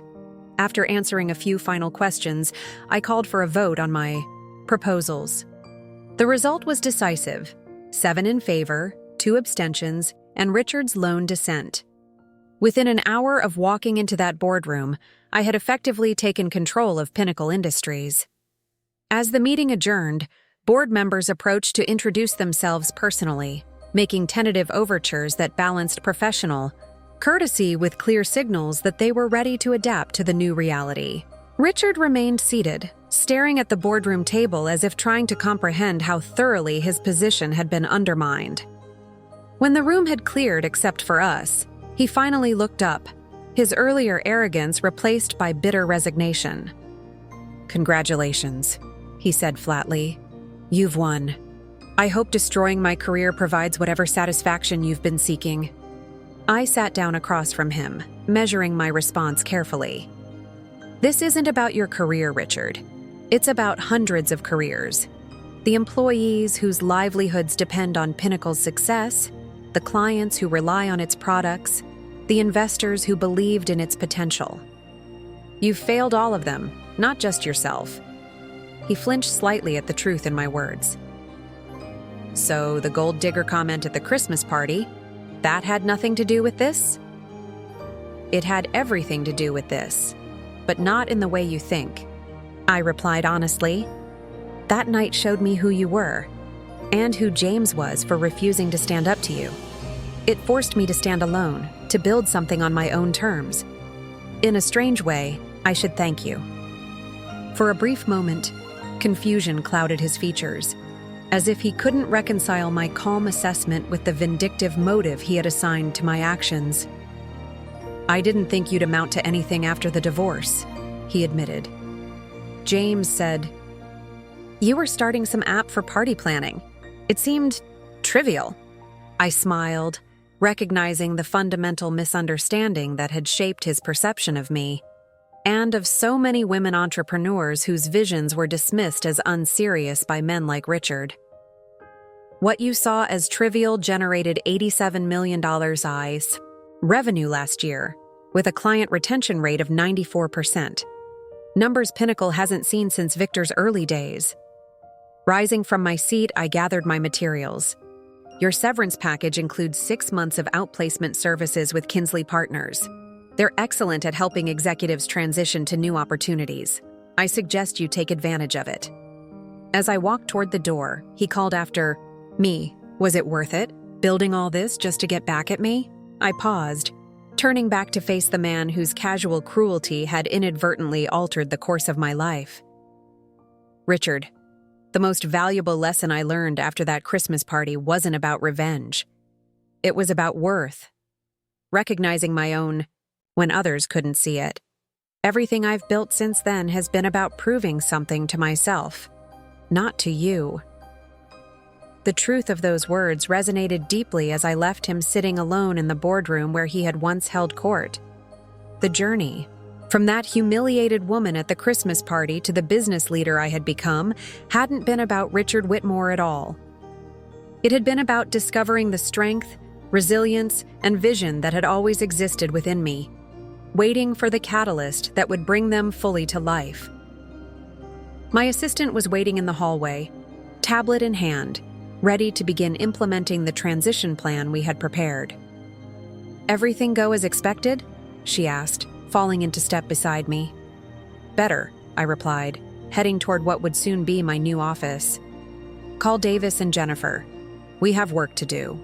After answering a few final questions, I called for a vote on my proposals. The result was decisive: 7 in favor, 2 abstentions, and Richard's lone dissent. Within an hour of walking into that boardroom, I had effectively taken control of Pinnacle Industries. As the meeting adjourned, board members approached to introduce themselves personally, making tentative overtures that balanced professional courtesy with clear signals that they were ready to adapt to the new reality. Richard remained seated, staring at the boardroom table as if trying to comprehend how thoroughly his position had been undermined. When the room had cleared except for us, he finally looked up, his earlier arrogance replaced by bitter resignation. "Congratulations," he said flatly. "You've won. I hope destroying my career provides whatever satisfaction you've been seeking." I sat down across from him, measuring my response carefully. "This isn't about your career, Richard. It's about hundreds of careers. The employees whose livelihoods depend on Pinnacle's success, the clients who rely on its products, the investors who believed in its potential. You've failed all of them, not just yourself." He flinched slightly at the truth in my words. "So the gold digger comment at the Christmas party, that had nothing to do with this?" "It had everything to do with this, but not in the way you think," I replied honestly. "That night showed me who you were, and who James was for refusing to stand up to you. It forced me to stand alone, to build something on my own terms. In a strange way, I should thank you." For a brief moment, confusion clouded his features, as if he couldn't reconcile my calm assessment with the vindictive motive he had assigned to my actions. "I didn't think you'd amount to anything after the divorce," he admitted. "James said, 'You were starting some app for party planning. It seemed trivial.'" I smiled, recognizing the fundamental misunderstanding that had shaped his perception of me, and of so many women entrepreneurs whose visions were dismissed as unserious by men like Richard. "What you saw as trivial generated $87 million revenue last year, with a client retention rate of 94%. Numbers Pinnacle hasn't seen since Victor's early days." Rising from my seat, I gathered my materials. "Your severance package includes 6 months of outplacement services with Kinsley Partners. They're excellent at helping executives transition to new opportunities. I suggest you take advantage of it." As I walked toward the door, he called after me, "Was it worth it, building all this just to get back at me?" I paused, turning back to face the man whose casual cruelty had inadvertently altered the course of my life. "Richard, the most valuable lesson I learned after that Christmas party wasn't about revenge. It was about worth. Recognizing my own when others couldn't see it. Everything I've built since then has been about proving something to myself, not to you." The truth of those words resonated deeply as I left him sitting alone in the boardroom where he had once held court. The journey, from that humiliated woman at the Christmas party to the business leader I had become, hadn't been about Richard Whitmore at all. It had been about discovering the strength, resilience, and vision that had always existed within me, waiting for the catalyst that would bring them fully to life. My assistant was waiting in the hallway, tablet in hand, ready to begin implementing the transition plan we had prepared. "Everything go as expected?" she asked, falling into step beside me. "Better," I replied, heading toward what would soon be my new office. "Call Davis and Jennifer. We have work to do."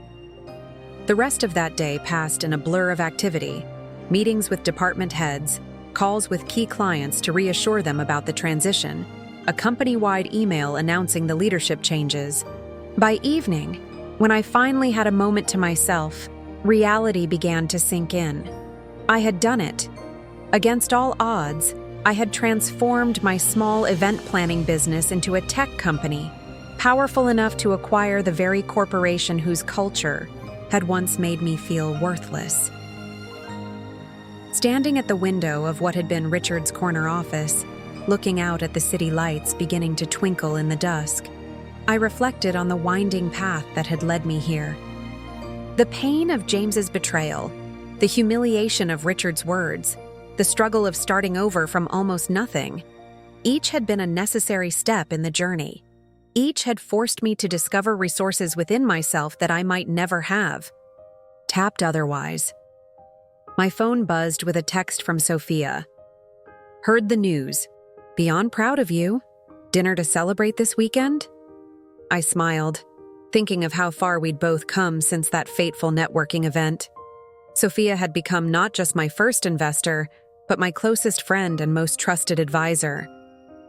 The rest of that day passed in a blur of activity, meetings with department heads, calls with key clients to reassure them about the transition, a company-wide email announcing the leadership changes. By evening, when I finally had a moment to myself, reality began to sink in. I had done it. Against all odds, I had transformed my small event planning business into a tech company, powerful enough to acquire the very corporation whose culture had once made me feel worthless. Standing at the window of what had been Richard's corner office, looking out at the city lights beginning to twinkle in the dusk, I reflected on the winding path that had led me here. The pain of James's betrayal, the humiliation of Richard's words, the struggle of starting over from almost nothing, each had been a necessary step in the journey. Each had forced me to discover resources within myself that I might never have tapped otherwise. My phone buzzed with a text from Sophia. "Heard the news. Beyond proud of you. Dinner to celebrate this weekend?" I smiled, thinking of how far we'd both come since that fateful networking event. Sophia had become not just my first investor, but my closest friend and most trusted advisor.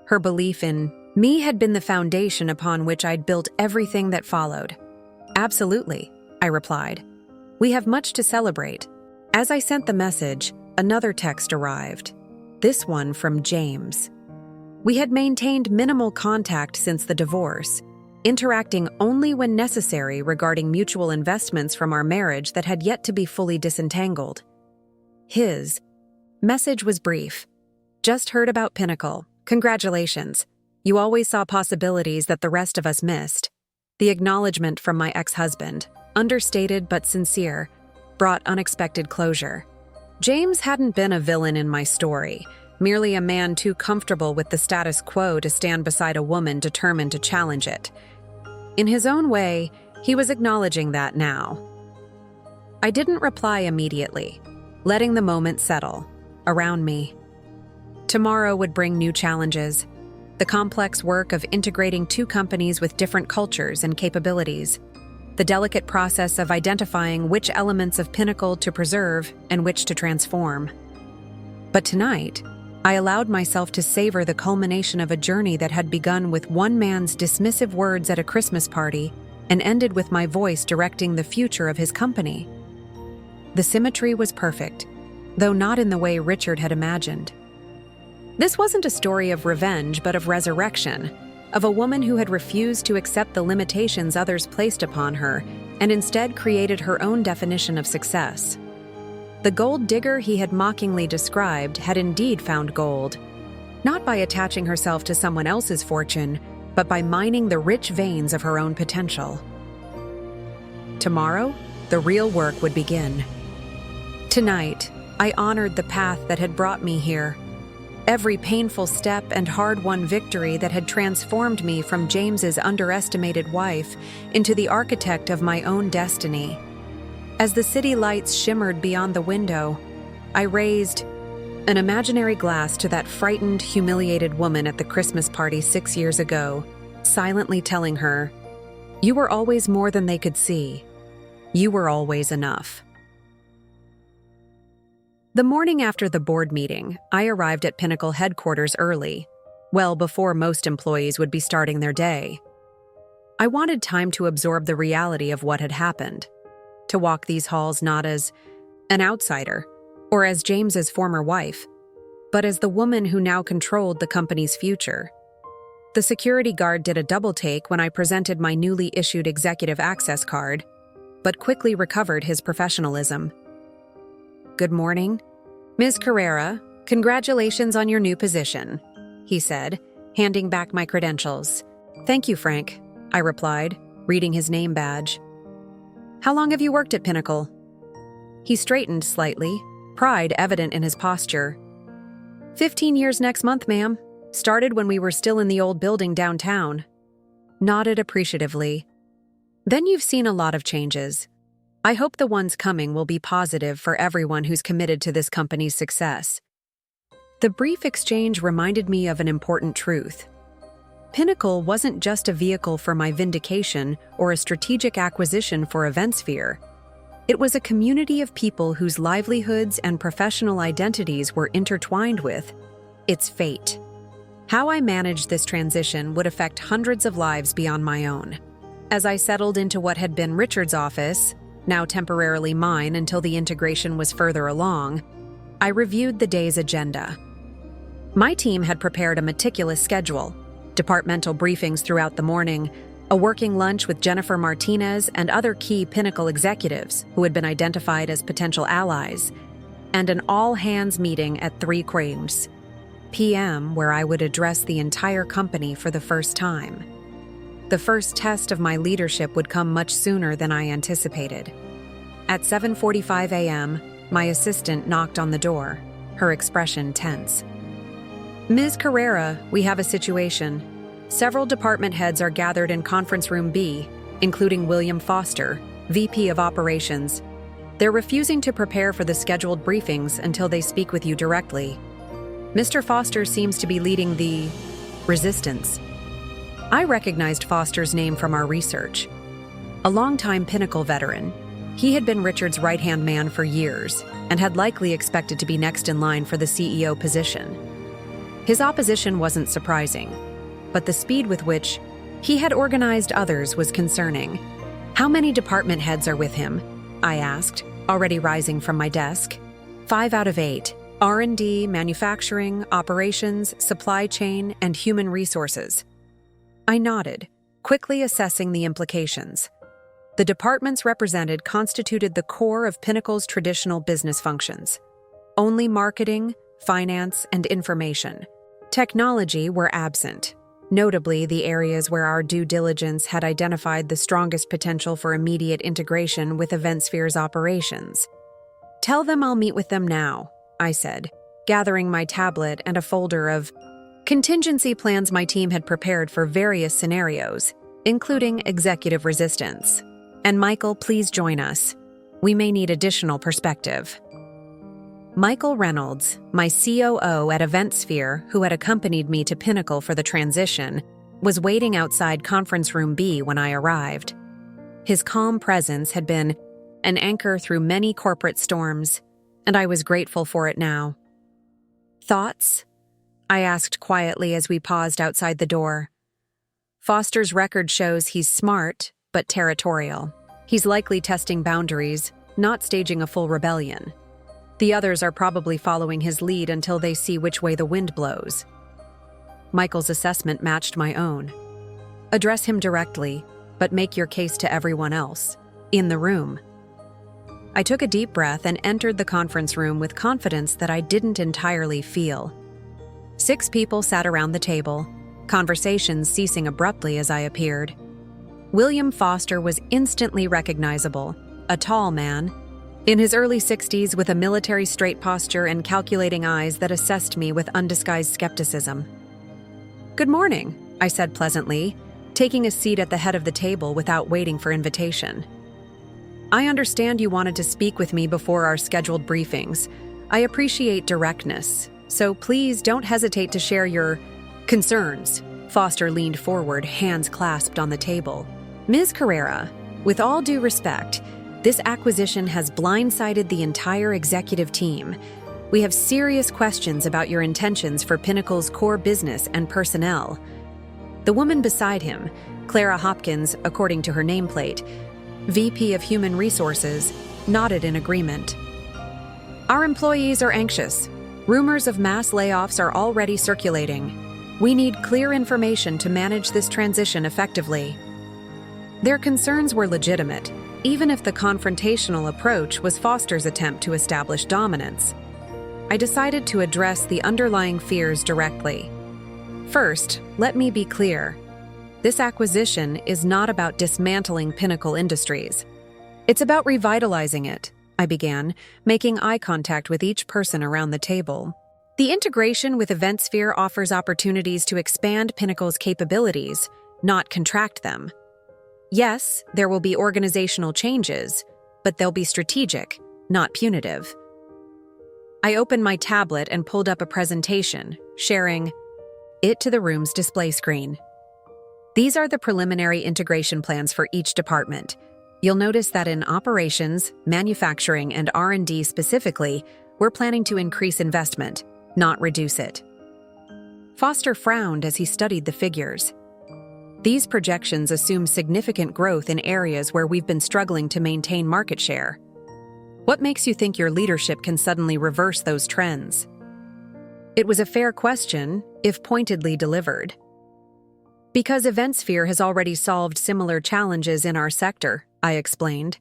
Her belief in me had been the foundation upon which I'd built everything that followed. Absolutely, I replied. We have much to celebrate. As I sent the message, another text arrived. This one from James. We had maintained minimal contact since the divorce, interacting only when necessary regarding mutual investments from our marriage that had yet to be fully disentangled. His message was brief. Just heard about Pinnacle. Congratulations. You always saw possibilities that the rest of us missed. The acknowledgement from my ex-husband, understated but sincere, brought unexpected closure. James hadn't been a villain in my story, merely a man too comfortable with the status quo to stand beside a woman determined to challenge it. In his own way, he was acknowledging that now. I didn't reply immediately, letting the moment settle around me. Tomorrow would bring new challenges. The complex work of integrating two companies with different cultures and capabilities. The delicate process of identifying which elements of Pinnacle to preserve and which to transform. But tonight, I allowed myself to savor the culmination of a journey that had begun with one man's dismissive words at a Christmas party and ended with my voice directing the future of his company. The symmetry was perfect, though not in the way Richard had imagined. This wasn't a story of revenge, but of resurrection, of a woman who had refused to accept the limitations others placed upon her and instead created her own definition of success. The gold digger he had mockingly described had indeed found gold, not by attaching herself to someone else's fortune, but by mining the rich veins of her own potential. Tomorrow, the real work would begin. Tonight, I honored the path that had brought me here. Every painful step and hard-won victory that had transformed me from James's underestimated wife into the architect of my own destiny. As the city lights shimmered beyond the window, I raised an imaginary glass to that frightened, humiliated woman at the Christmas party 6 years ago, silently telling her, "You were always more than they could see. You were always enough." The morning after the board meeting, I arrived at Pinnacle headquarters early, well before most employees would be starting their day. I wanted time to absorb the reality of what had happened, to walk these halls not as an outsider or as James's former wife, but as the woman who now controlled the company's future. The security guard did a double take when I presented my newly issued executive access card, but quickly recovered his professionalism. "Good morning. Ms. Carrera, congratulations on your new position," he said, handing back my credentials. "Thank you, Frank," I replied, reading his name badge. "How long have you worked at Pinnacle?" He straightened slightly, pride evident in his posture. 15 years next month, ma'am. Started when we were still in the old building downtown." Nodded appreciatively. "Then you've seen a lot of changes. I hope the ones coming will be positive for everyone who's committed to this company's success." The brief exchange reminded me of an important truth. Pinnacle wasn't just a vehicle for my vindication or a strategic acquisition for Eventsphere. It was a community of people whose livelihoods and professional identities were intertwined with its fate. How I managed this transition would affect hundreds of lives beyond my own. As I settled into what had been Richard's office, now temporarily mine until the integration was further along, I reviewed the day's agenda. My team had prepared a meticulous schedule, departmental briefings throughout the morning, a working lunch with Jennifer Martinez and other key Pinnacle executives who had been identified as potential allies, and an all-hands meeting at 3 p.m. where I would address the entire company for the first time. The first test of my leadership would come much sooner than I anticipated. At 7:45 a.m., my assistant knocked on the door, her expression tense. "Ms. Carrera, we have a situation. Several department heads are gathered in conference room B, including William Foster, VP of Operations. They're refusing to prepare for the scheduled briefings until they speak with you directly. Mr. Foster seems to be leading the resistance." I recognized Foster's name from our research. A longtime Pinnacle veteran, he had been Richard's right-hand man for years, and had likely expected to be next in line for the CEO position. His opposition wasn't surprising, but the speed with which he had organized others was concerning. "How many department heads are with him?" I asked, already rising from my desk. 5 out of 8. R&D, manufacturing, operations, supply chain, and human resources. I nodded, quickly assessing the implications. The departments represented constituted the core of Pinnacle's traditional business functions. Only marketing, finance, and information. Technology were absent, notably the areas where our due diligence had identified the strongest potential for immediate integration with EventSphere's operations. "Tell them I'll meet with them now," I said, gathering my tablet and a folder of contingency plans my team had prepared for various scenarios, including executive resistance. "And Michael, please join us. We may need additional perspective." Michael Reynolds, my COO at EventSphere, who had accompanied me to Pinnacle for the transition, was waiting outside Conference Room B when I arrived. His calm presence had been an anchor through many corporate storms, and I was grateful for it now. "Thoughts?" I asked quietly as we paused outside the door. "Foster's record shows he's smart, but territorial. He's likely testing boundaries, not staging a full rebellion. The others are probably following his lead until they see which way the wind blows." Michael's assessment matched my own. "Address him directly, but make your case to everyone else in the room." I took a deep breath and entered the conference room with confidence that I didn't entirely feel. 6 people sat around the table, conversations ceasing abruptly as I appeared. William Foster was instantly recognizable, a tall man, in his early 60s with a military straight posture and calculating eyes that assessed me with undisguised skepticism. "Good morning," I said pleasantly, taking a seat at the head of the table without waiting for invitation. "I understand you wanted to speak with me before our scheduled briefings. I appreciate directness, so please don't hesitate to share your concerns." Foster leaned forward, hands clasped on the table. "Ms. Carrera, with all due respect, this acquisition has blindsided the entire executive team. We have serious questions about your intentions for Pinnacle's core business and personnel." The woman beside him, Clara Hopkins, according to her nameplate, VP of Human Resources, nodded in agreement. "Our employees are anxious. Rumors of mass layoffs are already circulating. We need clear information to manage this transition effectively." Their concerns were legitimate, even if the confrontational approach was Foster's attempt to establish dominance. I decided to address the underlying fears directly. First, let me be clear. This acquisition is not about dismantling Pinnacle Industries. It's about revitalizing it, I began, making eye contact with each person around the table. The integration with EventSphere offers opportunities to expand Pinnacle's capabilities, not contract them. Yes, there will be organizational changes, but they'll be strategic, not punitive. I opened my tablet and pulled up a presentation, sharing it to the room's display screen. These are the preliminary integration plans for each department. You'll notice that in operations, manufacturing, and R&D specifically, we're planning to increase investment, not reduce it. Foster frowned as he studied the figures. These projections assume significant growth in areas where we've been struggling to maintain market share. What makes you think your leadership can suddenly reverse those trends? It was a fair question, if pointedly delivered. Because EventSphere has already solved similar challenges in our sector, I explained.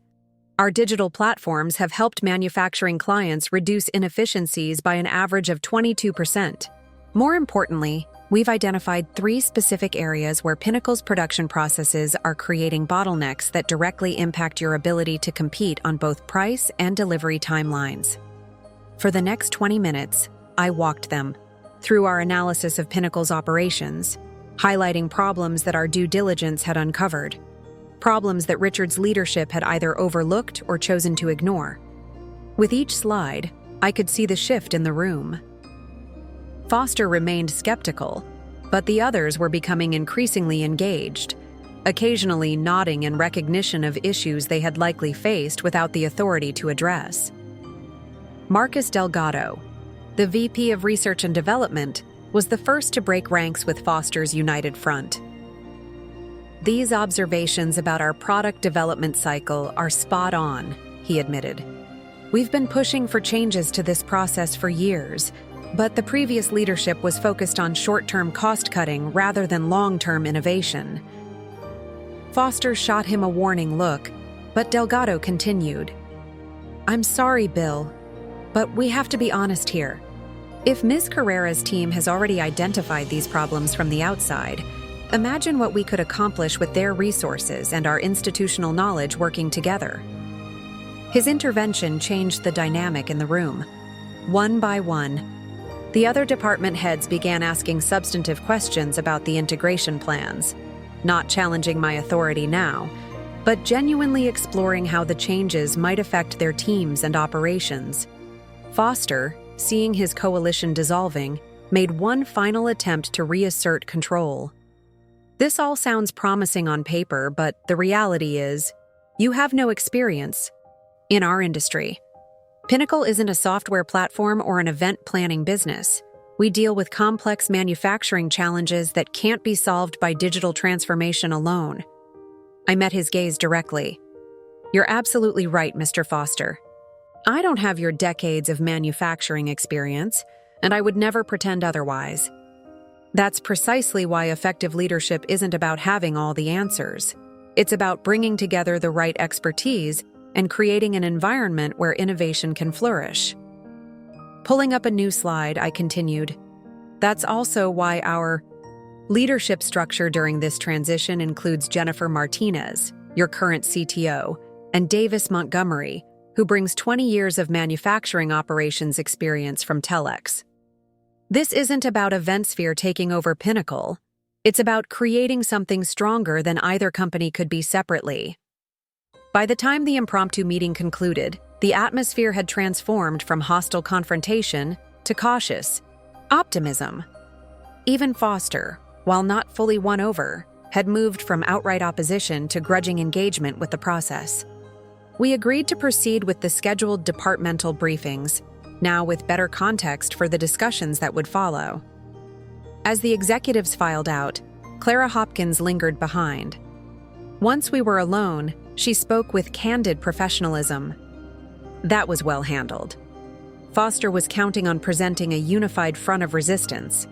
Our digital platforms have helped manufacturing clients reduce inefficiencies by an average of 22%. More importantly, we've identified 3 specific areas where Pinnacle's production processes are creating bottlenecks that directly impact your ability to compete on both price and delivery timelines. For the next 20 minutes, I walked them through our analysis of Pinnacle's operations, highlighting problems that our due diligence had uncovered, problems that Richard's leadership had either overlooked or chosen to ignore. With each slide, I could see the shift in the room. Foster remained skeptical, but the others were becoming increasingly engaged, occasionally nodding in recognition of issues they had likely faced without the authority to address. Marcus Delgado, the VP of Research and Development, was the first to break ranks with Foster's united front. "These observations about our product development cycle are spot on," he admitted. "We've been pushing for changes to this process for years, but the previous leadership was focused on short-term cost-cutting rather than long-term innovation." Foster shot him a warning look, but Delgado continued. "I'm sorry, Bill, but we have to be honest here. If Ms. Carrera's team has already identified these problems from the outside, imagine what we could accomplish with their resources and our institutional knowledge working together." His intervention changed the dynamic in the room. One by one, the other department heads began asking substantive questions about the integration plans, not challenging my authority now, but genuinely exploring how the changes might affect their teams and operations. Foster, seeing his coalition dissolving, made one final attempt to reassert control. "This all sounds promising on paper, but the reality is, you have no experience in our industry. Pinnacle isn't a software platform or an event planning business. We deal with complex manufacturing challenges that can't be solved by digital transformation alone." I met his gaze directly. "You're absolutely right, Mr. Foster. I don't have your decades of manufacturing experience, and I would never pretend otherwise. That's precisely why effective leadership isn't about having all the answers. It's about bringing together the right expertise and creating an environment where innovation can flourish." Pulling up a new slide, I continued. "That's also why our leadership structure during this transition includes Jennifer Martinez, your current CTO, and Davis Montgomery, who brings 20 years of manufacturing operations experience from Telex. This isn't about EventSphere taking over Pinnacle. It's about creating something stronger than either company could be separately." By the time the impromptu meeting concluded, the atmosphere had transformed from hostile confrontation to cautious optimism. Even Foster, while not fully won over, had moved from outright opposition to grudging engagement with the process. We agreed to proceed with the scheduled departmental briefings, now with better context for the discussions that would follow. As the executives filed out, Clara Hopkins lingered behind. Once we were alone, she spoke with candid professionalism. That was well handled. Foster was counting on presenting a unified front of resistance.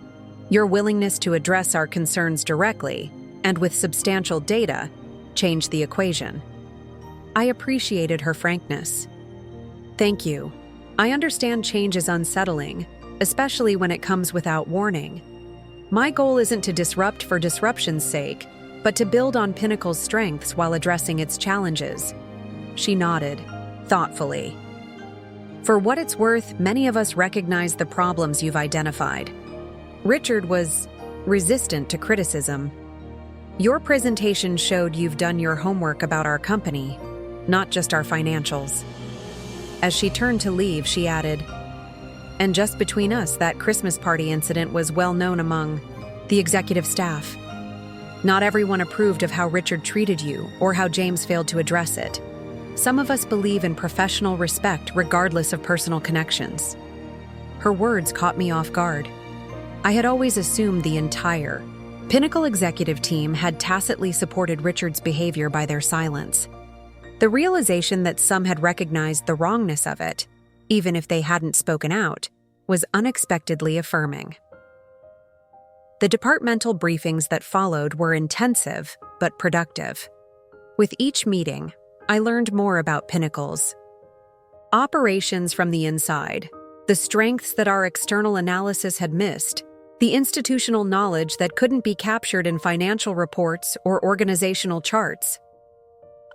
Your willingness to address our concerns directly, and with substantial data, changed the equation. I appreciated her frankness. "Thank you. I understand change is unsettling, especially when it comes without warning. My goal isn't to disrupt for disruption's sake, but to build on Pinnacle's strengths while addressing its challenges." She nodded, thoughtfully. "For what it's worth, many of us recognize the problems you've identified." Richard was resistant to criticism. "Your presentation showed you've done your homework about our company, not just our financials." As she turned to leave, she added, "And just between us, that Christmas party incident was well known among the executive staff. Not everyone approved of how Richard treated you or how James failed to address it. Some of us believe in professional respect regardless of personal connections." Her words caught me off guard. I had always assumed the entire Pinnacle executive team had tacitly supported Richard's behavior by their silence. The realization that some had recognized the wrongness of it, even if they hadn't spoken out, was unexpectedly affirming. The departmental briefings that followed were intensive but productive. With each meeting, I learned more about Pinnacle's operations from the inside, the strengths that our external analysis had missed, the institutional knowledge that couldn't be captured in financial reports or organizational charts.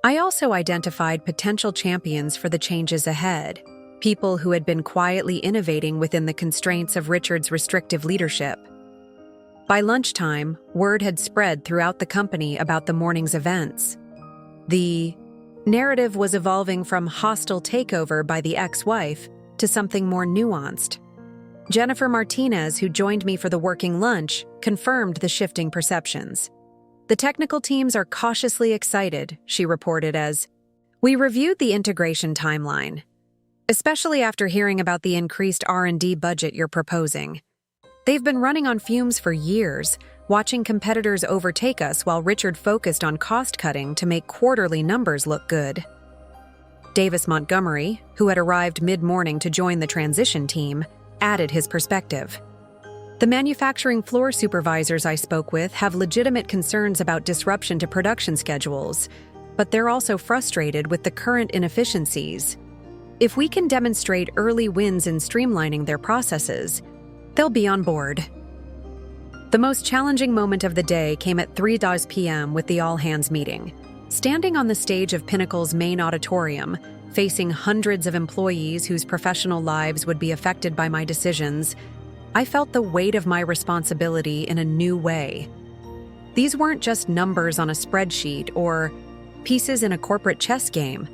I also identified potential champions for the changes ahead, people who had been quietly innovating within the constraints of Richard's restrictive leadership. By lunchtime, word had spread throughout the company about the morning's events. The narrative was evolving from hostile takeover by the ex-wife to something more nuanced. Jennifer Martinez, who joined me for the working lunch, confirmed the shifting perceptions. "The technical teams are cautiously excited," she reported as, "We reviewed the integration timeline. especially after hearing about the increased R&D budget you're proposing. They've been running on fumes for years, watching competitors overtake us while Richard focused on cost-cutting to make quarterly numbers look good. Davis Montgomery, who had arrived mid-morning to join the transition team, added his perspective. The manufacturing floor supervisors I spoke with have legitimate concerns about disruption to production schedules, but they're also frustrated with the current inefficiencies. If we can demonstrate early wins in streamlining their processes, they'll be on board. The most challenging moment of the day came at 3 p.m. with the all-hands meeting. Standing on the stage of Pinnacle's main auditorium, facing hundreds of employees whose professional lives would be affected by my decisions, I felt the weight of my responsibility in a new way. These weren't just numbers on a spreadsheet or pieces in a corporate chess game.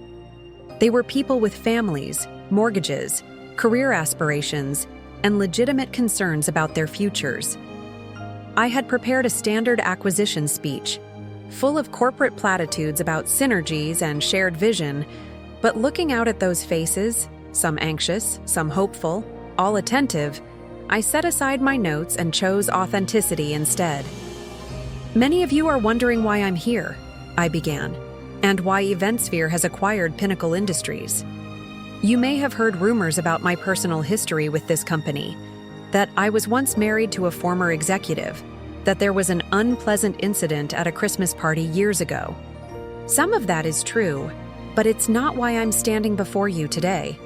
They were people with families, mortgages, career aspirations, and legitimate concerns about their futures. I had prepared a standard acquisition speech, full of corporate platitudes about synergies and shared vision, but looking out at those faces, some anxious, some hopeful, all attentive, I set aside my notes and chose authenticity instead. Many of you are wondering why I'm here, I began, and why EventSphere has acquired Pinnacle Industries. You may have heard rumors about my personal history with this company, that I was once married to a former executive, that there was an unpleasant incident at a Christmas party years ago. Some of that is true, but it's not why I'm standing before you today.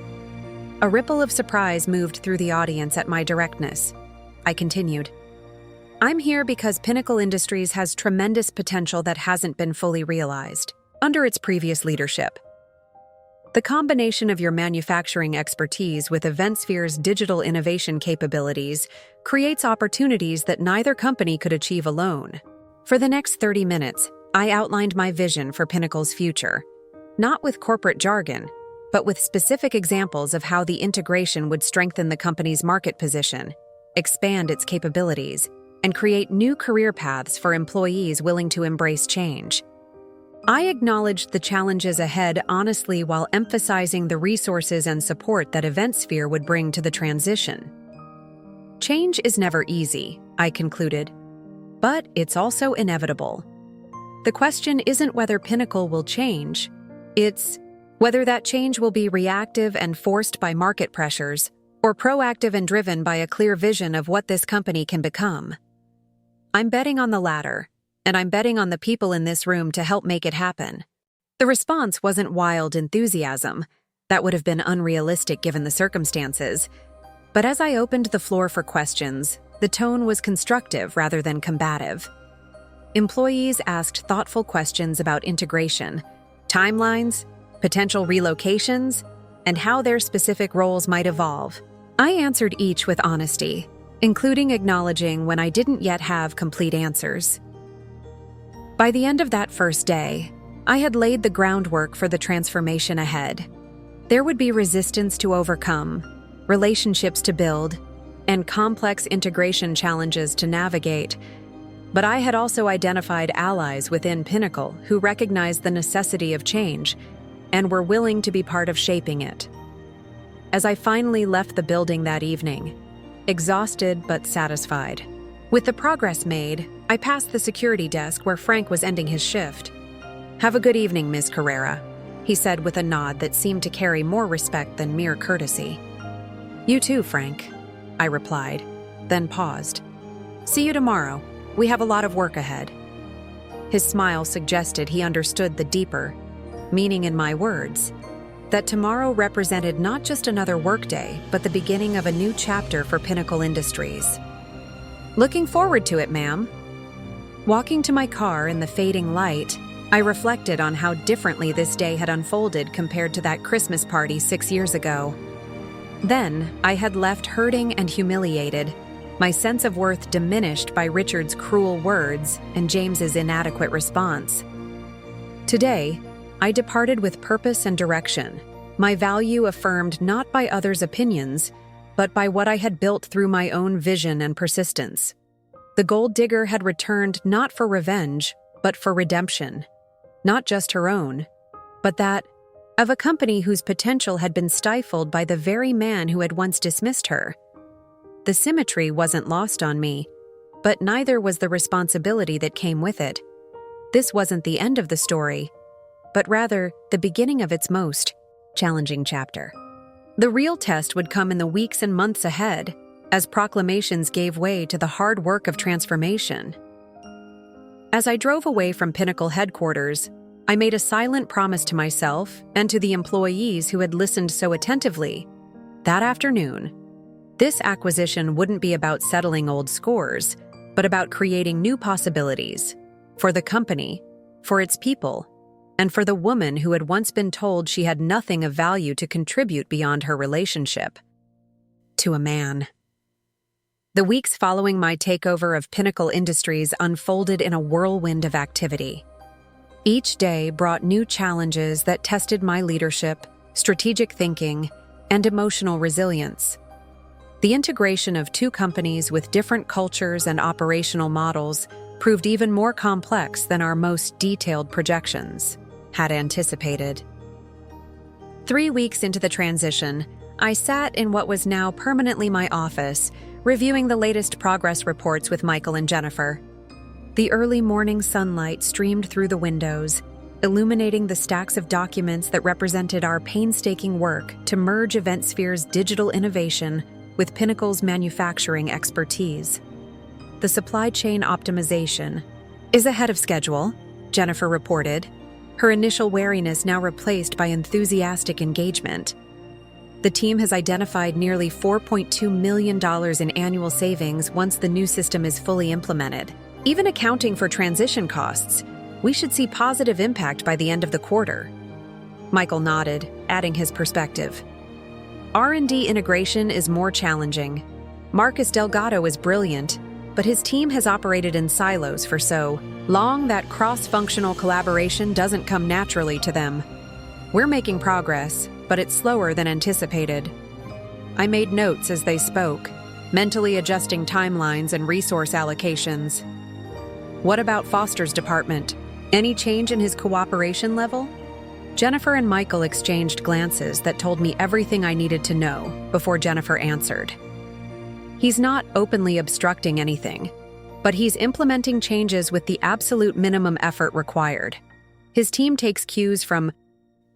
A ripple of surprise moved through the audience at my directness. I continued. I'm here because Pinnacle Industries has tremendous potential that hasn't been fully realized under its previous leadership. The combination of your manufacturing expertise with EventSphere's digital innovation capabilities creates opportunities that neither company could achieve alone. For the next 30 minutes, I outlined my vision for Pinnacle's future, not with corporate jargon, but with specific examples of how the integration would strengthen the company's market position, expand its capabilities, and create new career paths for employees willing to embrace change. I acknowledged the challenges ahead honestly while emphasizing the resources and support that EventSphere would bring to the transition. Change is never easy, I concluded, but it's also inevitable. The question isn't whether Pinnacle will change, it's whether that change will be reactive and forced by market pressures, or proactive and driven by a clear vision of what this company can become. I'm betting on the latter, and I'm betting on the people in this room to help make it happen. The response wasn't wild enthusiasm. That would have been unrealistic given the circumstances. But as I opened the floor for questions, the tone was constructive rather than combative. Employees asked thoughtful questions about integration, timelines, potential relocations, and how their specific roles might evolve. I answered each with honesty, including acknowledging when I didn't yet have complete answers. By the end of that first day, I had laid the groundwork for the transformation ahead. There would be resistance to overcome, relationships to build, and complex integration challenges to navigate. But I had also identified allies within Pinnacle who recognized the necessity of change and were willing to be part of shaping it. As I finally left the building that evening, exhausted but satisfied, with the progress made, I passed the security desk where Frank was ending his shift. "Have a good evening, Ms. Carrera," he said with a nod that seemed to carry more respect than mere courtesy. "You too, Frank," I replied, then paused. "See you tomorrow. We have a lot of work ahead." His smile suggested he understood the deeper meaning in my words, that tomorrow represented not just another workday, but the beginning of a new chapter for Pinnacle Industries. "Looking forward to it, ma'am." Walking to my car in the fading light, I reflected on how differently this day had unfolded compared to that Christmas party 6 years ago. Then, I had left hurting and humiliated, my sense of worth diminished by Richard's cruel words and James's inadequate response. Today, I departed with purpose and direction, my value affirmed not by others' opinions, but by what I had built through my own vision and persistence. The gold digger had returned not for revenge, but for redemption. Not just her own, but that, of a company whose potential had been stifled by the very man who had once dismissed her. The symmetry wasn't lost on me, but neither was the responsibility that came with it. This wasn't the end of the story, but rather the beginning of its most challenging chapter. The real test would come in the weeks and months ahead, as proclamations gave way to the hard work of transformation. As I drove away from Pinnacle headquarters, I made a silent promise to myself and to the employees who had listened so attentively. That afternoon, this acquisition wouldn't be about settling old scores, but about creating new possibilities for the company, for its people, and for the woman who had once been told she had nothing of value to contribute beyond her relationship to a man. The weeks following my takeover of Pinnacle Industries unfolded in a whirlwind of activity. Each day brought new challenges that tested my leadership, strategic thinking, and emotional resilience. The integration of two companies with different cultures and operational models proved even more complex than our most detailed projections had anticipated. 3 weeks into the transition, I sat in what was now permanently my office, reviewing the latest progress reports with Michael and Jennifer. The early morning sunlight streamed through the windows, illuminating the stacks of documents that represented our painstaking work to merge EventSphere's digital innovation with Pinnacle's manufacturing expertise. The supply chain optimization is ahead of schedule, Jennifer reported, her initial wariness now replaced by enthusiastic engagement. The team has identified nearly $4.2 million in annual savings once the new system is fully implemented. Even accounting for transition costs, we should see positive impact by the end of the quarter. Michael nodded, adding his perspective. R&D integration is more challenging. Marcus Delgado is brilliant, but his team has operated in silos for so long that cross-functional collaboration doesn't come naturally to them. We're making progress, but it's slower than anticipated. I made notes as they spoke, mentally adjusting timelines and resource allocations. What about Foster's department? Any change in his cooperation level? Jennifer and Michael exchanged glances that told me everything I needed to know before Jennifer answered. He's not openly obstructing anything, but he's implementing changes with the absolute minimum effort required. His team takes cues from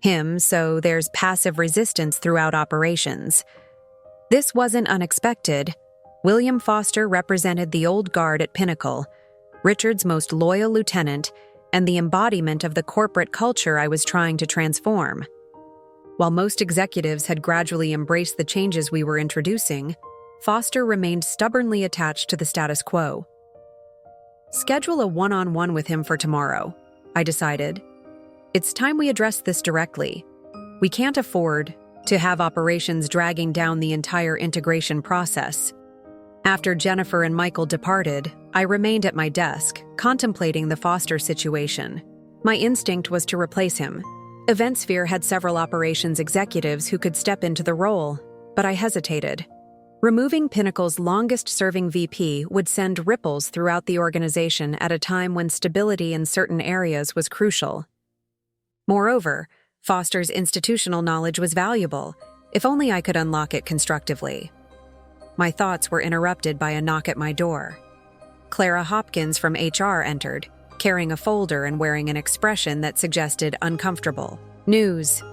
him, so there's passive resistance throughout operations. This wasn't unexpected. William Foster represented the old guard at Pinnacle, Richard's most loyal lieutenant, and the embodiment of the corporate culture I was trying to transform. While most executives had gradually embraced the changes we were introducing, Foster remained stubbornly attached to the status quo. Schedule a one-on-one with him for tomorrow, I decided. It's time we address this directly. We can't afford to have operations dragging down the entire integration process. After Jennifer and Michael departed, I remained at my desk, contemplating the Foster situation. My instinct was to replace him. EventSphere had several operations executives who could step into the role, but I hesitated. Removing Pinnacle's longest-serving VP would send ripples throughout the organization at a time when stability in certain areas was crucial. Moreover, Foster's institutional knowledge was valuable, if only I could unlock it constructively. My thoughts were interrupted by a knock at my door. Clara Hopkins from HR entered, carrying a folder and wearing an expression that suggested uncomfortable. News.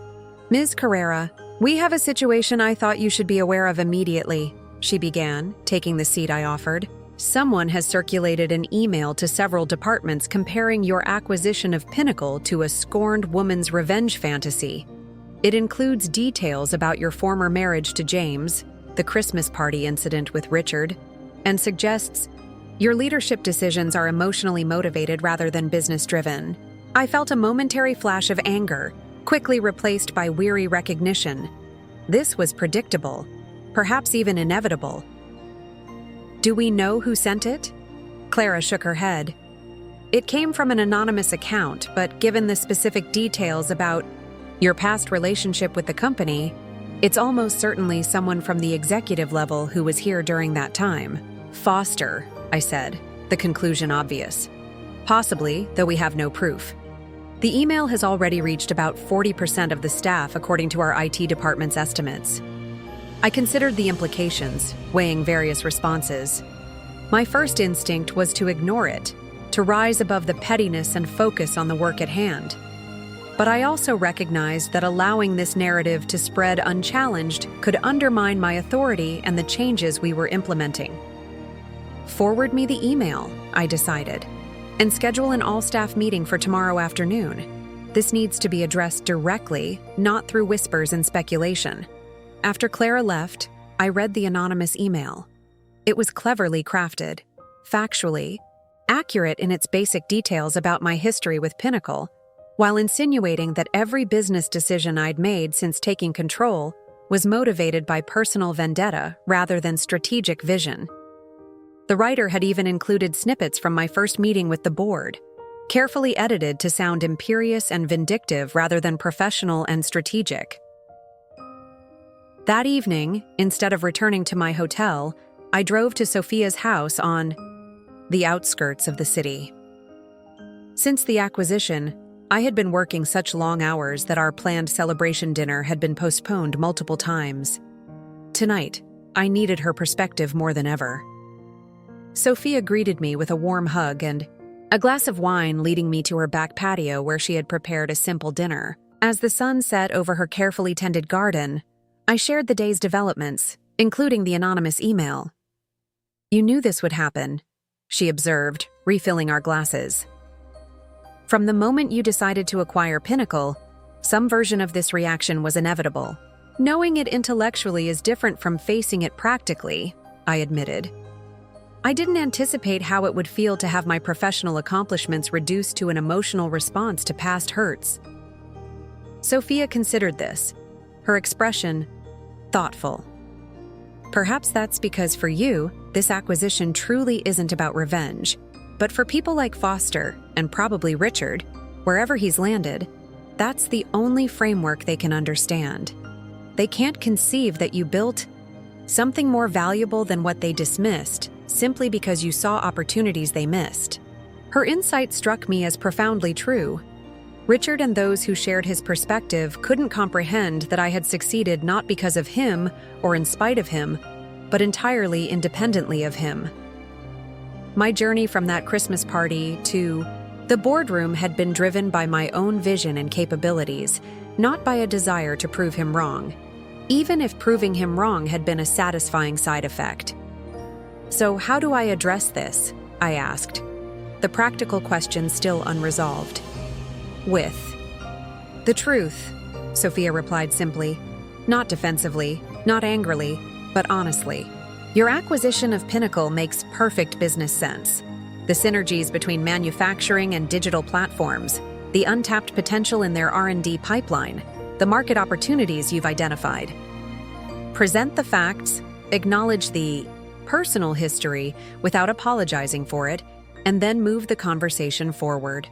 Ms. Carrera, we have a situation I thought you should be aware of immediately, she began, taking the seat I offered. Someone has circulated an email to several departments comparing your acquisition of Pinnacle to a scorned woman's revenge fantasy. It includes details about your former marriage to James, the Christmas party incident with Richard, and suggests your leadership decisions are emotionally motivated rather than business-driven. I felt a momentary flash of anger, quickly replaced by weary recognition. This was predictable, perhaps even inevitable. Do we know who sent it? Clara shook her head. It came from an anonymous account, but given the specific details about your past relationship with the company, it's almost certainly someone from the executive level who was here during that time. Foster, I said, the conclusion obvious. Possibly, though we have no proof. The email has already reached about 40% of the staff, according to our IT department's estimates. I considered the implications, weighing various responses. My first instinct was to ignore it, to rise above the pettiness and focus on the work at hand. But I also recognized that allowing this narrative to spread unchallenged could undermine my authority and the changes we were implementing. Forward me the email, I decided, and schedule an all-staff meeting for tomorrow afternoon. This needs to be addressed directly, not through whispers and speculation. After Clara left, I read the anonymous email. It was cleverly crafted, factually, accurate in its basic details about my history with Pinnacle, while insinuating that every business decision I'd made since taking control was motivated by personal vendetta rather than strategic vision. The writer had even included snippets from my first meeting with the board, carefully edited to sound imperious and vindictive rather than professional and strategic. That evening, instead of returning to my hotel, I drove to Sophia's house on the outskirts of the city. Since the acquisition, I had been working such long hours that our planned celebration dinner had been postponed multiple times. Tonight, I needed her perspective more than ever. Sophia greeted me with a warm hug and a glass of wine, leading me to her back patio where she had prepared a simple dinner. As the sun set over her carefully tended garden, I shared the day's developments, including the anonymous email. "You knew this would happen," she observed, refilling our glasses. "From the moment you decided to acquire Pinnacle, some version of this reaction was inevitable. Knowing it intellectually is different from facing it practically," I admitted. "I didn't anticipate how it would feel to have my professional accomplishments reduced to an emotional response to past hurts." Sophia considered this, her expression thoughtful. "Perhaps that's because for you, this acquisition truly isn't about revenge. But for people like Foster, and probably Richard, wherever he's landed, that's the only framework they can understand. They can't conceive that you built something more valuable than what they dismissed, simply because you saw opportunities they missed." Her insight struck me as profoundly true. Richard and those who shared his perspective couldn't comprehend that I had succeeded not because of him or in spite of him, but entirely independently of him. My journey from that Christmas party to the boardroom had been driven by my own vision and capabilities, not by a desire to prove him wrong, even if proving him wrong had been a satisfying side effect. "So how do I address this?" I asked, the practical question still unresolved. "With the truth," Sophia replied simply, not defensively, not angrily, but honestly. "Your acquisition of Pinnacle makes perfect business sense. The synergies between manufacturing and digital platforms, the untapped potential in their R&D pipeline, the market opportunities you've identified. Present the facts, acknowledge the personal history without apologizing for it, and then move the conversation forward."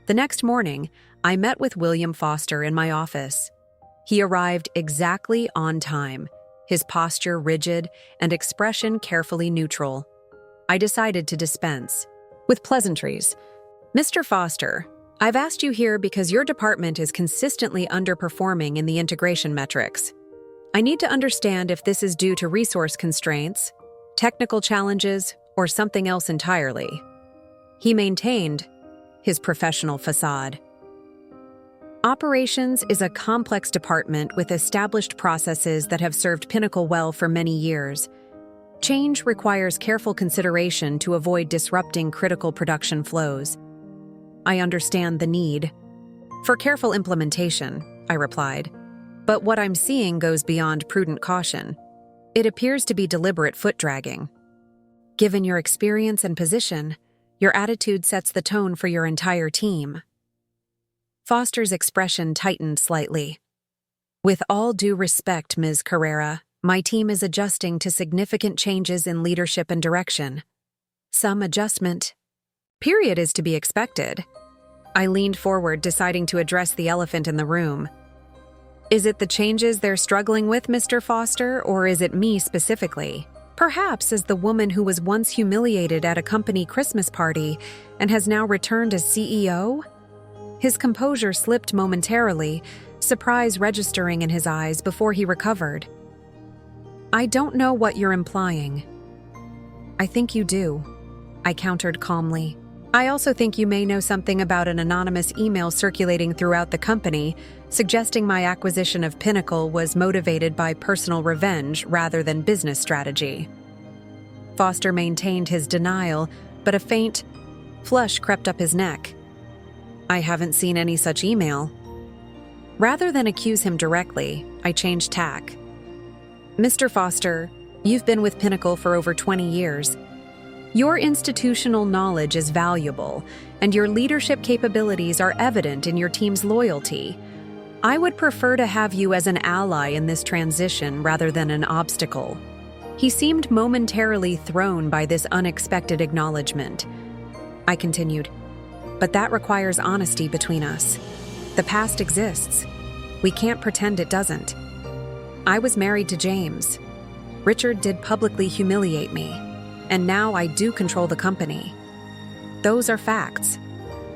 The next morning, I met with William Foster in my office. He arrived exactly on time, his posture rigid and expression carefully neutral. I decided to dispense with pleasantries. "Mr. Foster, I've asked you here because your department is consistently underperforming in the integration metrics. I need to understand if this is due to resource constraints, technical challenges, or something else entirely." He maintained his professional facade. Operations is a complex department with established processes that have served Pinnacle well for many years. Change requires careful consideration to avoid disrupting critical production flows. "I understand the need for careful implementation," I replied. "But what I'm seeing goes beyond prudent caution. It appears to be deliberate foot-dragging. Given your experience and position, your attitude sets the tone for your entire team." Foster's expression tightened slightly. "With all due respect, Ms. Carrera, my team is adjusting to significant changes in leadership and direction. Some adjustment, period, is to be expected." I leaned forward, deciding to address the elephant in the room. "Is it the changes they're struggling with, Mr. Foster, or is it me specifically? Perhaps as the woman who was once humiliated at a company Christmas party and has now returned as CEO?" His composure slipped momentarily, surprise registering in his eyes before he recovered. "I don't know what you're implying." "I think you do," I countered calmly. "I also think you may know something about an anonymous email circulating throughout the company, suggesting my acquisition of Pinnacle was motivated by personal revenge rather than business strategy." Foster maintained his denial, but a faint flush crept up his neck. "I haven't seen any such email." Rather than accuse him directly, I changed tack. "Mr. Foster, you've been with Pinnacle for over 20 years. Your institutional knowledge is valuable, and your leadership capabilities are evident in your team's loyalty. I would prefer to have you as an ally in this transition rather than an obstacle." He seemed momentarily thrown by this unexpected acknowledgement. I continued, "But that requires honesty between us. The past exists. We can't pretend it doesn't. I was married to James. Richard did publicly humiliate me, and now I do control the company. Those are facts.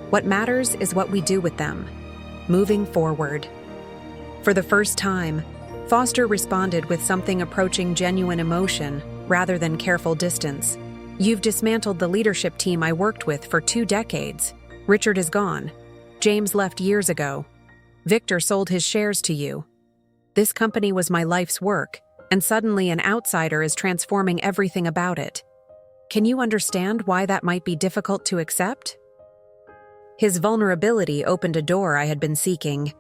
What matters is what we do with them, moving forward." For the first time, Foster responded with something approaching genuine emotion rather than careful distance. "You've dismantled the leadership team I worked with for 2 decades. Richard is gone. James left years ago. Victor sold his shares to you. This company was my life's work, and suddenly an outsider is transforming everything about it. Can you understand why that might be difficult to accept?" His vulnerability opened a door I had been seeking.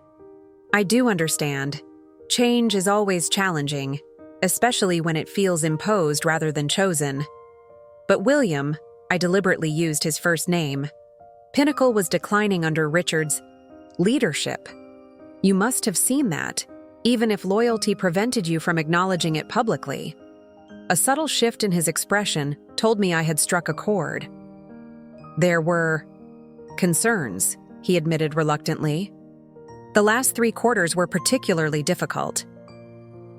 "I do understand. Change is always challenging, especially when it feels imposed rather than chosen. But William," I deliberately used his first name, "Pinnacle was declining under Richard's leadership. You must have seen that, even if loyalty prevented you from acknowledging it publicly." A subtle shift in his expression told me I had struck a chord. "There were concerns," he admitted reluctantly. "The last 3 quarters were particularly difficult."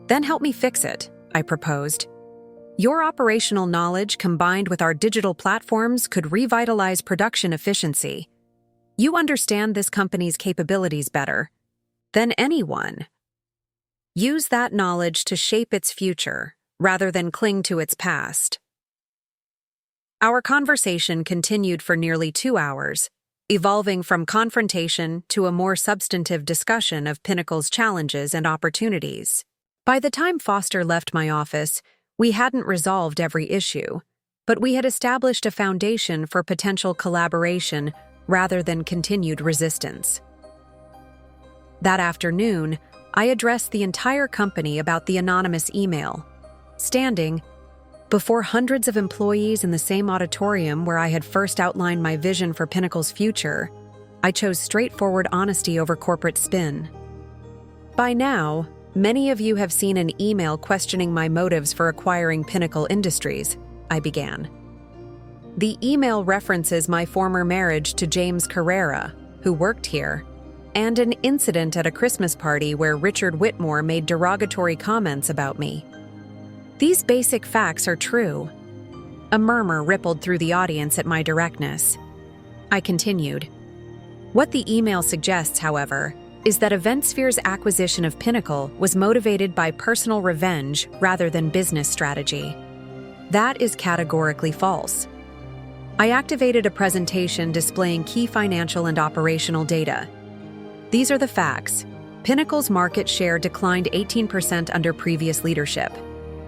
"Then help me fix it," I proposed. "Your operational knowledge combined with our digital platforms could revitalize production efficiency. You understand this company's capabilities better than anyone. Use that knowledge to shape its future rather than cling to its past." Our conversation continued for nearly 2 hours, evolving from confrontation to a more substantive discussion of Pinnacle's challenges and opportunities. By the time Foster left my office, we hadn't resolved every issue, but we had established a foundation for potential collaboration rather than continued resistance. That afternoon, I addressed the entire company about the anonymous email. Standing before hundreds of employees in the same auditorium where I had first outlined my vision for Pinnacle's future, I chose straightforward honesty over corporate spin. "By now, many of you have seen an email questioning my motives for acquiring Pinnacle Industries," I began. "The email references my former marriage to James Carrera, who worked here, and an incident at a Christmas party where Richard Whitmore made derogatory comments about me. These basic facts are true." A murmur rippled through the audience at my directness. I continued. "What the email suggests, however, is that EventSphere's acquisition of Pinnacle was motivated by personal revenge rather than business strategy. That is categorically false." I activated a presentation displaying key financial and operational data. These are the facts. Pinnacle's market share declined 18% under previous leadership.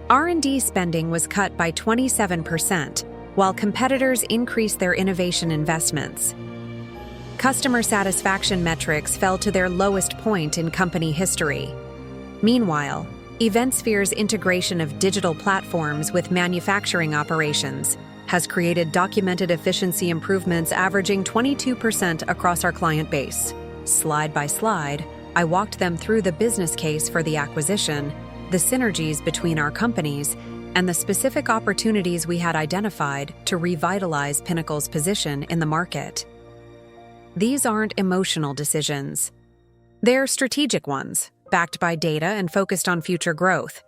R&D spending was cut by 27%, while competitors increased their innovation investments. Customer satisfaction metrics fell to their lowest point in company history. Meanwhile, EventSphere's integration of digital platforms with manufacturing operations has created documented efficiency improvements averaging 22% across our client base. Slide by slide, I walked them through the business case for the acquisition, the synergies between our companies, and the specific opportunities we had identified to revitalize Pinnacle's position in the market. These aren't emotional decisions. They're strategic ones, backed by data and focused on future growth.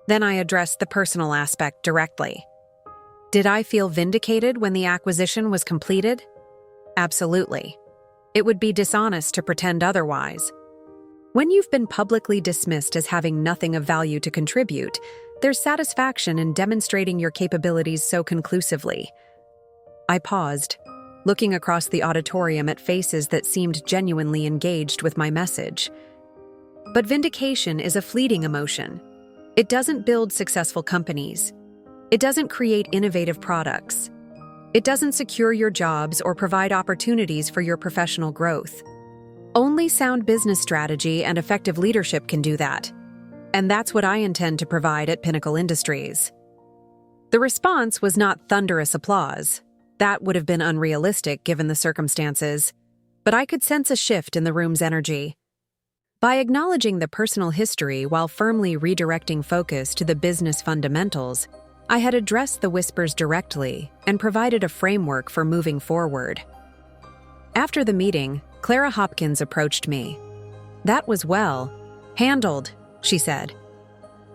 Then I addressed the personal aspect directly. Did I feel vindicated when the acquisition was completed? Absolutely. It would be dishonest to pretend otherwise. When you've been publicly dismissed as having nothing of value to contribute, there's satisfaction in demonstrating your capabilities so conclusively. I paused, looking across the auditorium at faces that seemed genuinely engaged with my message. But vindication is a fleeting emotion. It doesn't build successful companies. It doesn't create innovative products. It doesn't secure your jobs or provide opportunities for your professional growth. Only sound business strategy and effective leadership can do that. And that's what I intend to provide at Pinnacle Industries. The response was not thunderous applause. That would have been unrealistic given the circumstances. But I could sense a shift in the room's energy. By acknowledging the personal history while firmly redirecting focus to the business fundamentals, I had addressed the whispers directly and provided a framework for moving forward. After the meeting, Clara Hopkins approached me. "That was well handled," she said.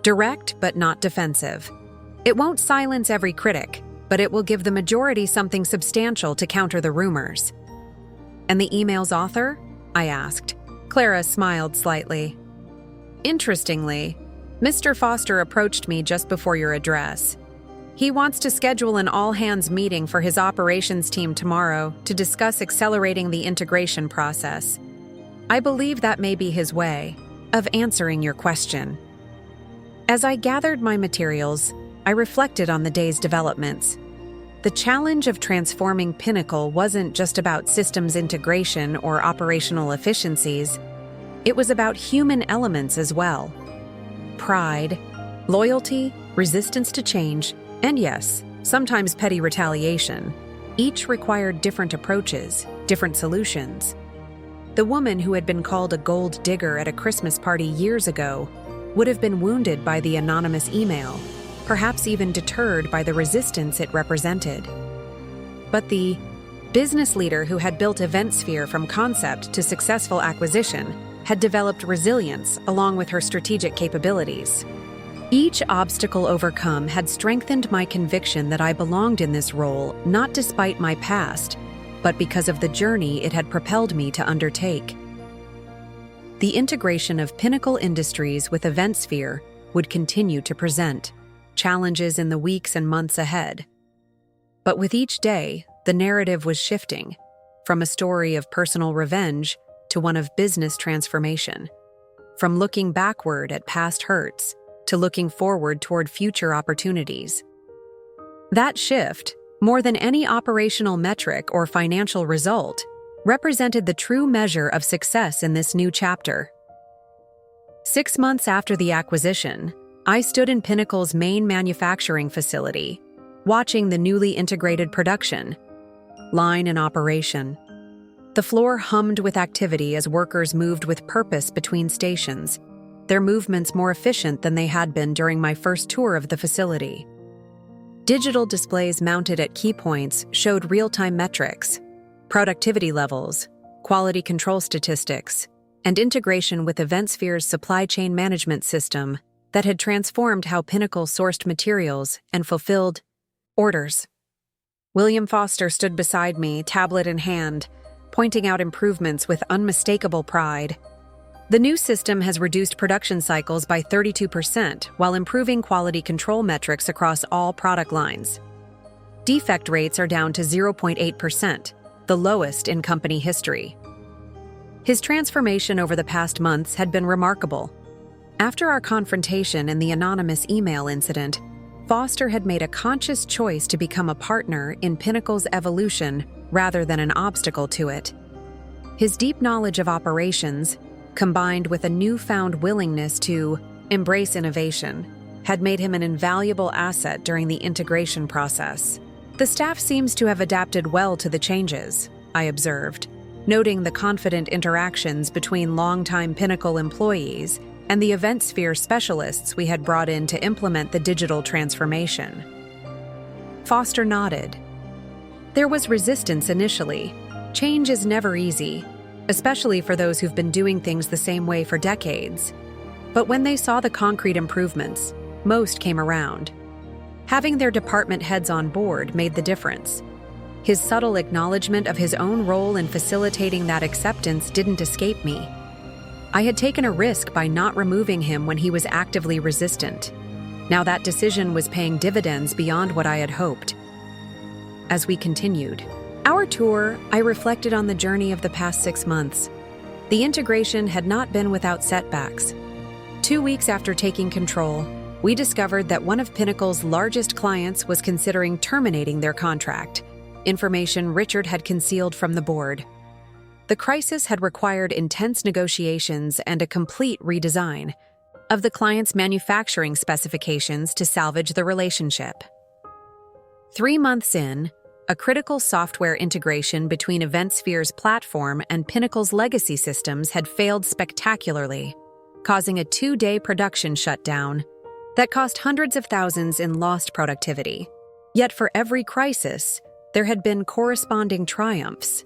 "Direct but not defensive. It won't silence every critic, but it will give the majority something substantial to counter the rumors." "And the email's author?" I asked. Clara smiled slightly. "Interestingly, Mr. Foster approached me just before your address. He wants to schedule an all-hands meeting for his operations team tomorrow to discuss accelerating the integration process. I believe that may be his way of answering your question." As I gathered my materials, I reflected on the day's developments. The challenge of transforming Pinnacle wasn't just about systems integration or operational efficiencies. It was about human elements as well. Pride, loyalty, resistance to change, and yes, sometimes petty retaliation. Each required different approaches, different solutions. The woman who had been called a gold digger at a Christmas party years ago would have been wounded by the anonymous email, perhaps even deterred by the resistance it represented. But the business leader who had built EventSphere from concept to successful acquisition had developed resilience along with her strategic capabilities. Each obstacle overcome had strengthened my conviction that I belonged in this role not despite my past, but because of the journey it had propelled me to undertake. The integration of Pinnacle Industries with EventSphere would continue to present challenges in the weeks and months ahead. But with each day, the narrative was shifting, from a story of personal revenge to one of business transformation, from looking backward at past hurts to looking forward toward future opportunities. That shift, more than any operational metric or financial result, represented the true measure of success in this new chapter. 6 months after the acquisition, I stood in Pinnacle's main manufacturing facility, watching the newly integrated production line in operation. The floor hummed with activity as workers moved with purpose between stations, their movements more efficient than they had been during my first tour of the facility. Digital displays mounted at key points showed real-time metrics, productivity levels, quality control statistics, and integration with EventSphere's supply chain management system that had transformed how Pinnacle sourced materials and fulfilled orders. William Foster stood beside me, tablet in hand, pointing out improvements with unmistakable pride. The new system has reduced production cycles by 32% while improving quality control metrics across all product lines. Defect rates are down to 0.8%, the lowest in company history. His transformation over the past months had been remarkable. After our confrontation and the anonymous email incident, Foster had made a conscious choice to become a partner in Pinnacle's evolution rather than an obstacle to it. His deep knowledge of operations, combined with a newfound willingness to embrace innovation, had made him an invaluable asset during the integration process. The staff seems to have adapted well to the changes, I observed, noting the confident interactions between longtime Pinnacle employees and the EventSphere specialists we had brought in to implement the digital transformation. Foster nodded. There was resistance initially. Change is never easy, especially for those who've been doing things the same way for decades. But when they saw the concrete improvements, most came around. Having their department heads on board made the difference. His subtle acknowledgement of his own role in facilitating that acceptance didn't escape me. I had taken a risk by not removing him when he was actively resistant. Now that decision was paying dividends beyond what I had hoped. As we continued our tour, I reflected on the journey of the past 6 months. The integration had not been without setbacks. 2 weeks after taking control, we discovered that one of Pinnacle's largest clients was considering terminating their contract, information Richard had concealed from the board. The crisis had required intense negotiations and a complete redesign of the client's manufacturing specifications to salvage the relationship. 3 months in, a critical software integration between EventSphere's platform and Pinnacle's legacy systems had failed spectacularly, causing a 2-day production shutdown that cost hundreds of thousands in lost productivity. Yet for every crisis, there had been corresponding triumphs.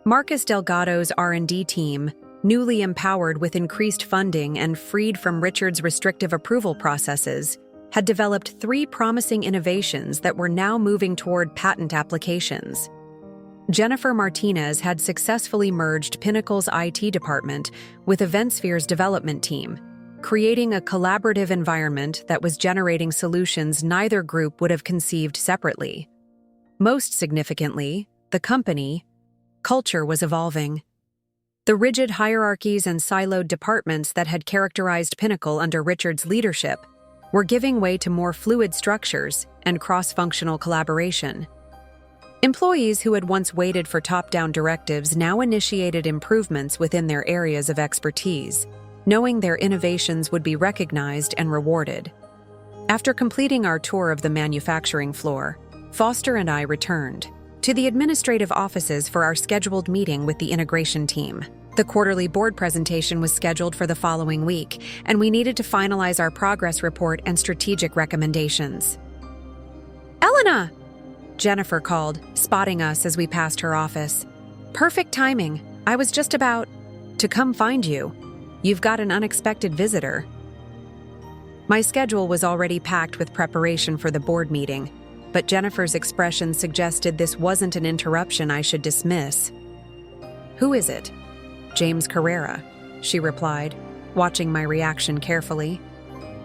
Marcus Delgado's R&D team, newly empowered with increased funding and freed from Richard's restrictive approval processes, had developed 3 promising innovations that were now moving toward patent applications. Jennifer Martinez had successfully merged Pinnacle's IT department with EventSphere's development team, creating a collaborative environment that was generating solutions neither group would have conceived separately. Most significantly, the company culture was evolving. The rigid hierarchies and siloed departments that had characterized Pinnacle under Richard's leadership were giving way to more fluid structures and cross-functional collaboration. Employees who had once waited for top-down directives now initiated improvements within their areas of expertise, knowing their innovations would be recognized and rewarded. After completing our tour of the manufacturing floor, Foster and I returned to the administrative offices for our scheduled meeting with the integration team. The quarterly board presentation was scheduled for the following week, and we needed to finalize our progress report and strategic recommendations. "Elena!" Jennifer called, spotting us as we passed her office. "Perfect timing. I was just about to come find you. You've got an unexpected visitor." My schedule was already packed with preparation for the board meeting, but Jennifer's expression suggested this wasn't an interruption I should dismiss. "Who is it?" "James Carrera," she replied, watching my reaction carefully.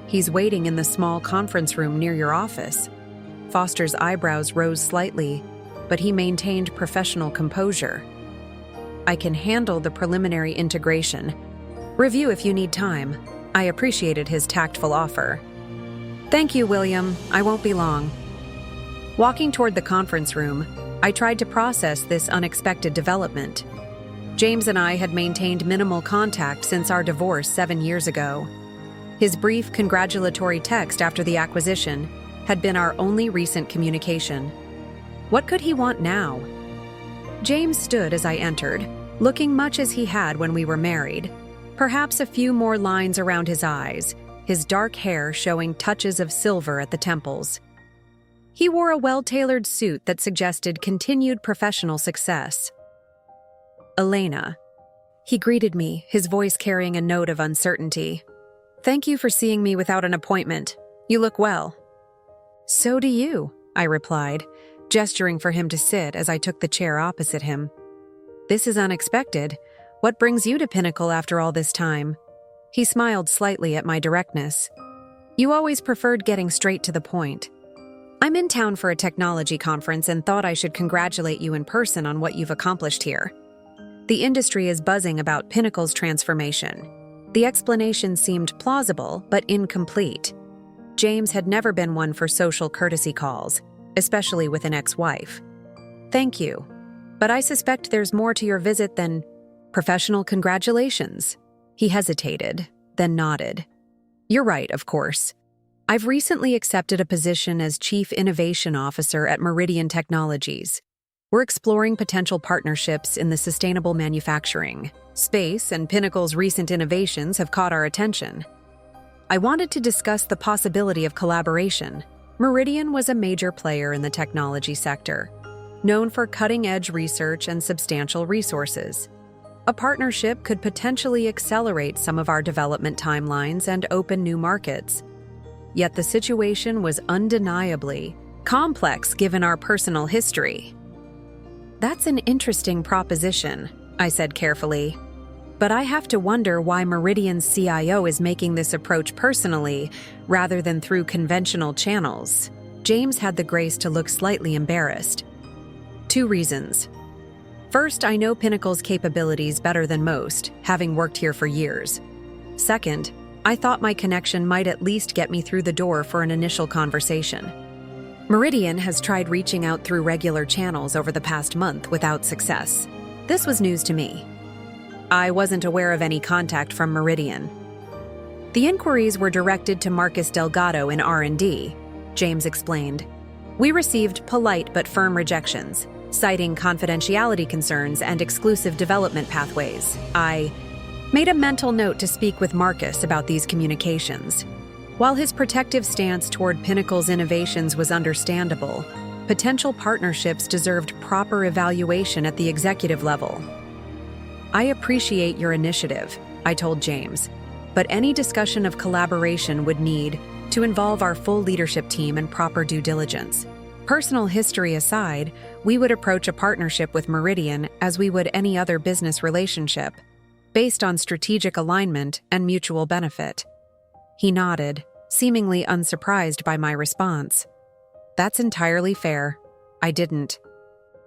"He's waiting in the small conference room near your office." Foster's eyebrows rose slightly, but he maintained professional composure. "I can handle the preliminary integration. Review if you need time." I appreciated his tactful offer. "Thank you, William. I won't be long." Walking toward the conference room, I tried to process this unexpected development. James and I had maintained minimal contact since our divorce 7 years ago. His brief congratulatory text after the acquisition had been our only recent communication. What could he want now? James stood as I entered, looking much as he had when we were married, perhaps a few more lines around his eyes, his dark hair showing touches of silver at the temples. He wore a well-tailored suit that suggested continued professional success. "Elena." He greeted me, his voice carrying a note of uncertainty. "Thank you for seeing me without an appointment. You look well." "So do you," I replied, gesturing for him to sit as I took the chair opposite him. "This is unexpected. What brings you to Pinnacle after all this time?" He smiled slightly at my directness. "You always preferred getting straight to the point." "I'm in town for a technology conference and thought I should congratulate you in person on what you've accomplished here. The industry is buzzing about Pinnacle's transformation." The explanation seemed plausible but incomplete. James had never been one for social courtesy calls, especially with an ex-wife. "Thank you, but I suspect there's more to your visit than professional congratulations." He hesitated, then nodded. "You're right, of course. I've recently accepted a position as Chief Innovation Officer at Meridian Technologies. We're exploring potential partnerships in the sustainable manufacturing space, and Pinnacle's recent innovations have caught our attention. I wanted to discuss the possibility of collaboration. Meridian was a major player in the technology sector, known for cutting-edge research and substantial resources. A partnership could potentially accelerate some of our development timelines and open new markets. Yet the situation was undeniably complex given our personal history. That's an interesting proposition, I said carefully. But I have to wonder why Meridian's CIO is making this approach personally rather than through conventional channels. James had the grace to look slightly embarrassed. 2 reasons. First, I know Pinnacle's capabilities better than most, having worked here for years. Second, I thought my connection might at least get me through the door for an initial conversation. Meridian has tried reaching out through regular channels over the past month without success. This was news to me. I wasn't aware of any contact from Meridian. The inquiries were directed to Marcus Delgado in R&D, James explained. We received polite but firm rejections, citing confidentiality concerns and exclusive development pathways. I made a mental note to speak with Marcus about these communications. While his protective stance toward Pinnacle's innovations was understandable, potential partnerships deserved proper evaluation at the executive level. I appreciate your initiative, I told James, but any discussion of collaboration would need to involve our full leadership team and proper due diligence. Personal history aside, we would approach a partnership with Meridian as we would any other business relationship, based on strategic alignment and mutual benefit. He nodded, seemingly unsurprised by my response. That's entirely fair. I didn't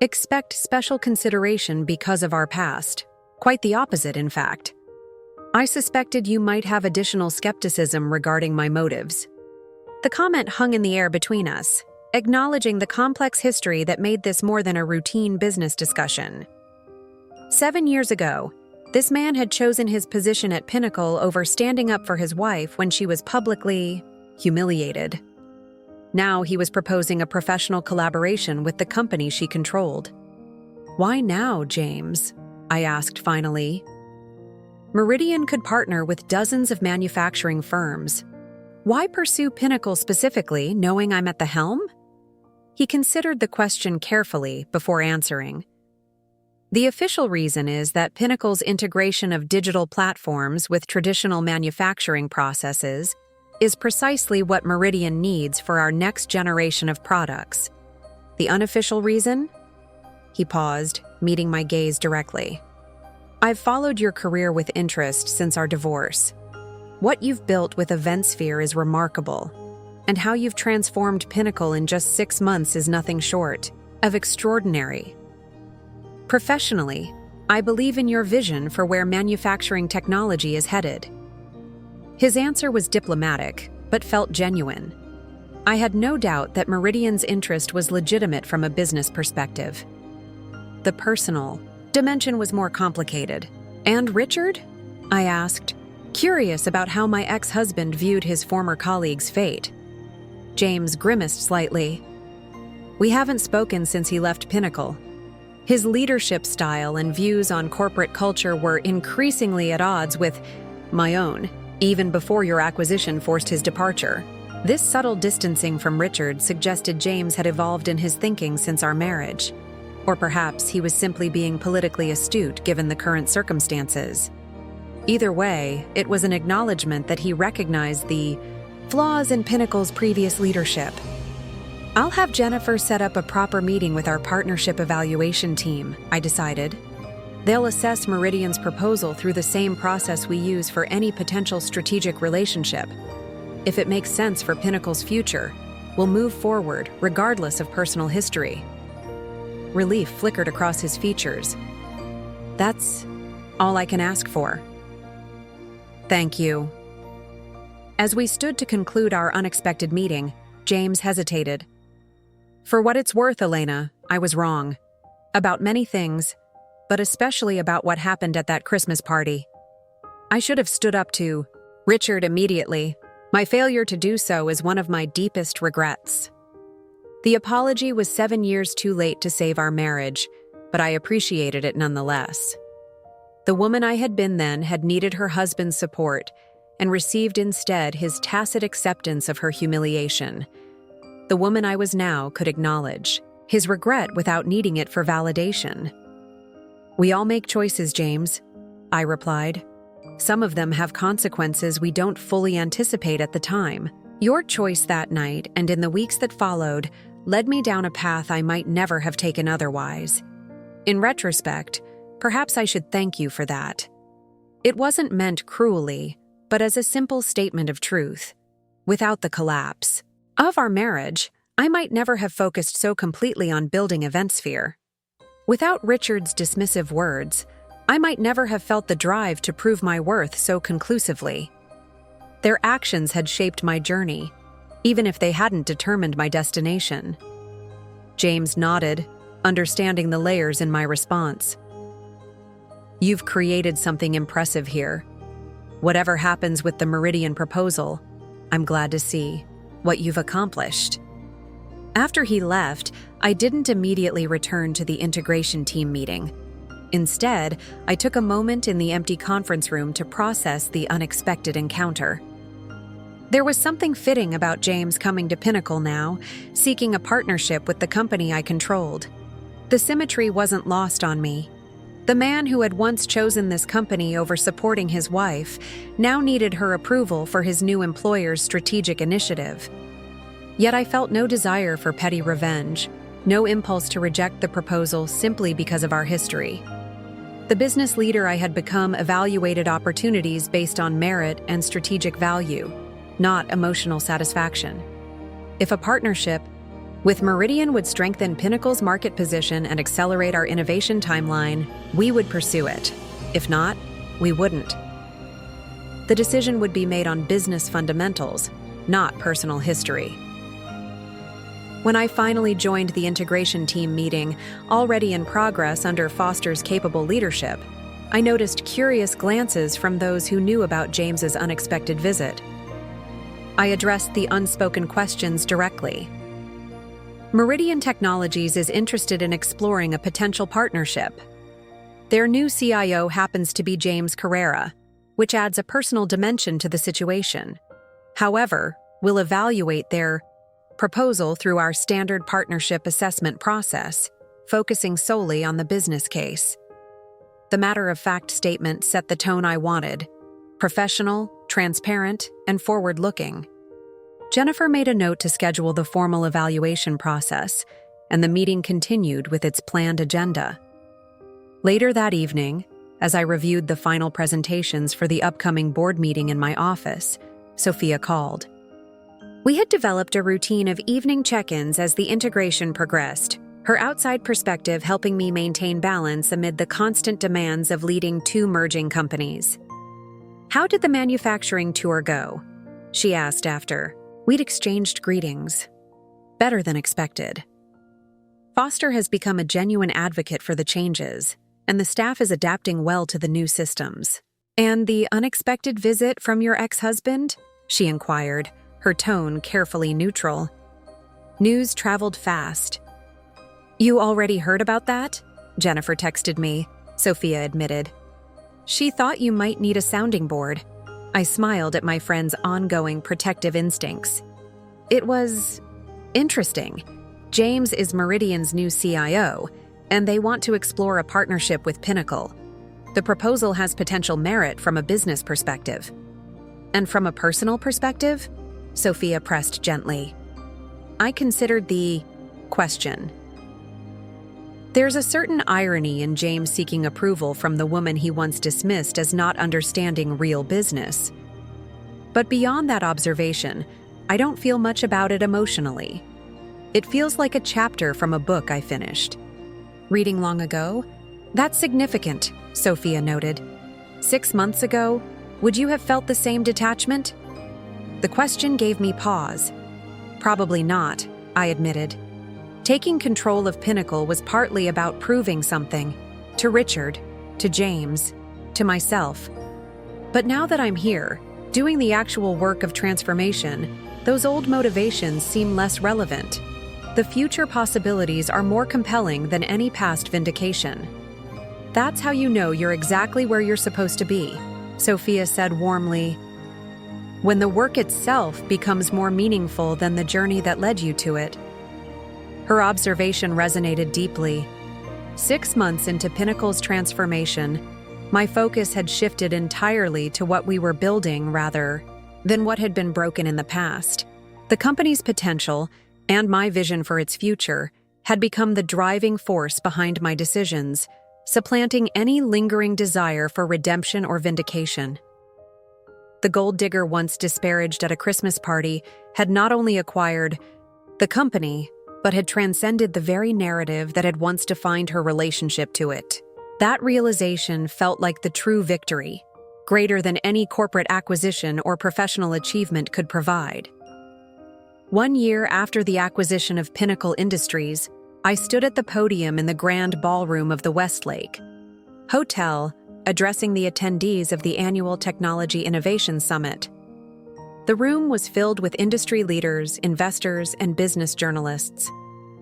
expect special consideration because of our past. Quite the opposite, in fact. I suspected you might have additional skepticism regarding my motives. The comment hung in the air between us, acknowledging the complex history that made this more than a routine business discussion. 7 years ago, this man had chosen his position at Pinnacle over standing up for his wife when she was publicly humiliated. Now he was proposing a professional collaboration with the company she controlled. Why now, James? I asked finally. Meridian could partner with dozens of manufacturing firms. Why pursue Pinnacle specifically, knowing I'm at the helm? He considered the question carefully before answering. The official reason is that Pinnacle's integration of digital platforms with traditional manufacturing processes is precisely what Meridian needs for our next generation of products. The unofficial reason? He paused, meeting my gaze directly. I've followed your career with interest since our divorce. What you've built with EventSphere is remarkable, and how you've transformed Pinnacle in just 6 months is nothing short of extraordinary. Professionally, I believe in your vision for where manufacturing technology is headed. His answer was diplomatic, but felt genuine. I had no doubt that Meridian's interest was legitimate from a business perspective. The personal dimension was more complicated. And Richard? I asked, curious about how my ex-husband viewed his former colleague's fate. James grimaced slightly. We haven't spoken since he left Pinnacle. His leadership style and views on corporate culture were increasingly at odds with my own, even before your acquisition forced his departure. This subtle distancing from Richard suggested James had evolved in his thinking since our marriage. Or perhaps he was simply being politically astute given the current circumstances. Either way, it was an acknowledgement that he recognized the flaws in Pinnacle's previous leadership. I'll have Jennifer set up a proper meeting with our partnership evaluation team, I decided. They'll assess Meridian's proposal through the same process we use for any potential strategic relationship. If it makes sense for Pinnacle's future, we'll move forward regardless of personal history. Relief flickered across his features. That's all I can ask for. Thank you. As we stood to conclude our unexpected meeting, James hesitated. For what it's worth, Elena, I was wrong. About many things, but especially about what happened at that Christmas party. I should have stood up to Richard immediately. My failure to do so is one of my deepest regrets. The apology was 7 years too late to save our marriage, but I appreciated it nonetheless. The woman I had been then had needed her husband's support and received instead his tacit acceptance of her humiliation. The woman I was now could acknowledge his regret without needing it for validation. We all make choices, James, I replied. Some of them have consequences we don't fully anticipate at the time. Your choice that night and in the weeks that followed led me down a path I might never have taken otherwise. In retrospect, perhaps I should thank you for that. It wasn't meant cruelly, but as a simple statement of truth. Without the collapse of our marriage, I might never have focused so completely on building EventSphere. Without Richard's dismissive words, I might never have felt the drive to prove my worth so conclusively. Their actions had shaped my journey, even if they hadn't determined my destination. James nodded, understanding the layers in my response. You've created something impressive here. Whatever happens with the Meridian proposal, I'm glad to see what you've accomplished. After he left, I didn't immediately return to the integration team meeting. Instead, I took a moment in the empty conference room to process the unexpected encounter. There was something fitting about James coming to Pinnacle now, seeking a partnership with the company I controlled. The symmetry wasn't lost on me. The man who had once chosen this company over supporting his wife now needed her approval for his new employer's strategic initiative. Yet I felt no desire for petty revenge, no impulse to reject the proposal simply because of our history. The business leader I had become evaluated opportunities based on merit and strategic value, not emotional satisfaction. If a partnership with Meridian would strengthen Pinnacle's market position and accelerate our innovation timeline, we would pursue it. If not, we wouldn't. The decision would be made on business fundamentals, not personal history. When I finally joined the integration team meeting, already in progress under Foster's capable leadership, I noticed curious glances from those who knew about James's unexpected visit. I addressed the unspoken questions directly. Meridian Technologies is interested in exploring a potential partnership. Their new CIO happens to be James Carrera, which adds a personal dimension to the situation. However, we'll evaluate their proposal through our standard partnership assessment process, focusing solely on the business case. The matter-of-fact statement set the tone I wanted: professional, transparent, and forward-looking. Jennifer made a note to schedule the formal evaluation process, and the meeting continued with its planned agenda. Later that evening, as I reviewed the final presentations for the upcoming board meeting in my office, Sophia called. We had developed a routine of evening check-ins as the integration progressed, her outside perspective helping me maintain balance amid the constant demands of leading two merging companies. How did the manufacturing tour go? She asked after. We'd exchanged greetings. Better than expected. Foster has become a genuine advocate for the changes, and the staff is adapting well to the new systems. And the unexpected visit from your ex-husband? She inquired, her tone carefully neutral. News traveled fast. You already heard about that? Jennifer texted me, Sophia admitted. She thought you might need a sounding board. I smiled at my friend's ongoing protective instincts. It was interesting. James is Meridian's new CIO, and they want to explore a partnership with Pinnacle. The proposal has potential merit from a business perspective. And from a personal perspective? Sophia pressed gently. I considered the question. There's a certain irony in James seeking approval from the woman he once dismissed as not understanding real business. But beyond that observation, I don't feel much about it emotionally. It feels like a chapter from a book I finished. Reading long ago? That's significant, Sophia noted. 6 months ago, would you have felt the same detachment? The question gave me pause. Probably not, I admitted. Taking control of Pinnacle was partly about proving something, to Richard, to James, to myself. But now that I'm here, doing the actual work of transformation, those old motivations seem less relevant. The future possibilities are more compelling than any past vindication. That's how you know you're exactly where you're supposed to be, Sophia said warmly. When the work itself becomes more meaningful than the journey that led you to it. Her observation resonated deeply. 6 months into Pinnacle's transformation, my focus had shifted entirely to what we were building rather than what had been broken in the past. The company's potential, and my vision for its future, had become the driving force behind my decisions, supplanting any lingering desire for redemption or vindication. The gold digger once disparaged at a Christmas party had not only acquired the company, but had transcended the very narrative that had once defined her relationship to it. That realization felt like the true victory, greater than any corporate acquisition or professional achievement could provide. 1 year after the acquisition of Pinnacle Industries, I stood at the podium in the grand ballroom of the Westlake Hotel, addressing the attendees of the annual Technology Innovation Summit. The room was filled with industry leaders, investors, and business journalists,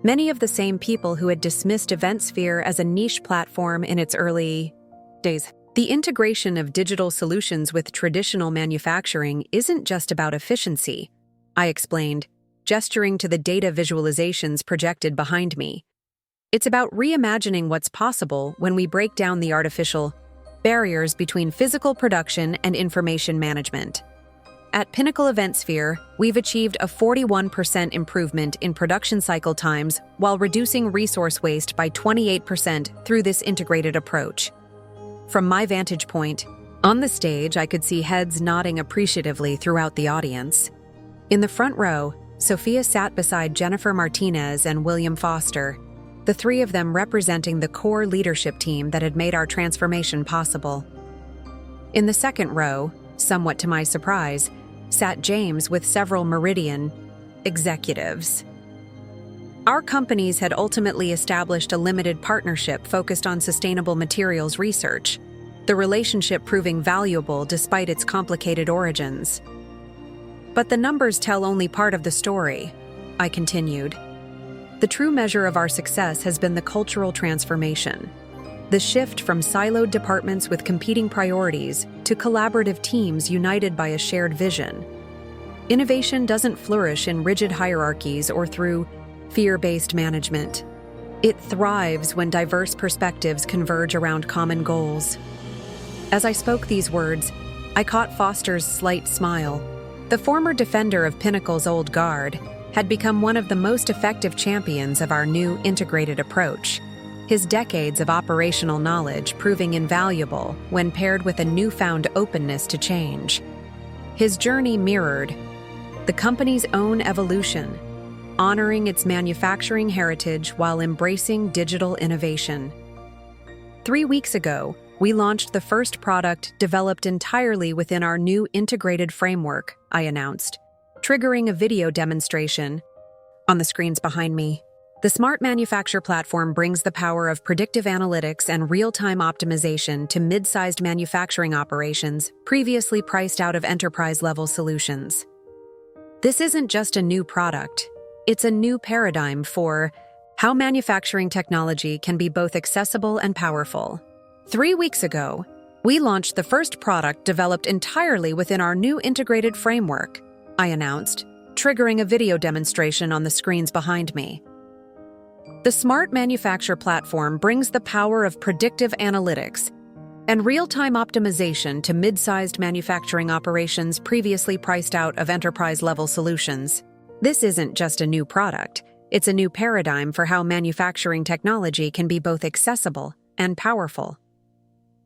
many of the same people who had dismissed EventSphere as a niche platform in its early days. The integration of digital solutions with traditional manufacturing isn't just about efficiency, I explained, gesturing to the data visualizations projected behind me. It's about reimagining what's possible when we break down the artificial barriers between physical production and information management. At Pinnacle EventSphere, we've achieved a 41% improvement in production cycle times while reducing resource waste by 28% through this integrated approach. From my vantage point, on the stage, I could see heads nodding appreciatively throughout the audience. In the front row, Sophia sat beside Jennifer Martinez and William Foster, the three of them representing the core leadership team that had made our transformation possible. In the second row, somewhat to my surprise, sat James with several Meridian executives. Our companies had ultimately established a limited partnership focused on sustainable materials research, the relationship proving valuable despite its complicated origins. But the numbers tell only part of the story, I continued. The true measure of our success has been the cultural transformation, the shift from siloed departments with competing priorities to collaborative teams united by a shared vision. Innovation doesn't flourish in rigid hierarchies or through fear-based management. It thrives when diverse perspectives converge around common goals. As I spoke these words, I caught Foster's slight smile. The former defender of Pinnacle's old guard had become one of the most effective champions of our new integrated approach, his decades of operational knowledge proving invaluable when paired with a newfound openness to change. His journey mirrored the company's own evolution, honoring its manufacturing heritage while embracing digital innovation. 3 weeks ago, we launched the first product developed entirely within our new integrated framework, I announced, triggering a video demonstration on the screens behind me. The Smart Manufacture platform brings the power of predictive analytics and real-time optimization to mid-sized manufacturing operations previously priced out of enterprise-level solutions. This isn't just a new product, it's a new paradigm for how manufacturing technology can be both accessible and powerful. 3 weeks ago, we launched the first product developed entirely within our new integrated framework, I announced, triggering a video demonstration on the screens behind me. The Smart Manufacture platform brings the power of predictive analytics and real-time optimization to mid-sized manufacturing operations previously priced out of enterprise-level solutions. This isn't just a new product, it's a new paradigm for how manufacturing technology can be both accessible and powerful.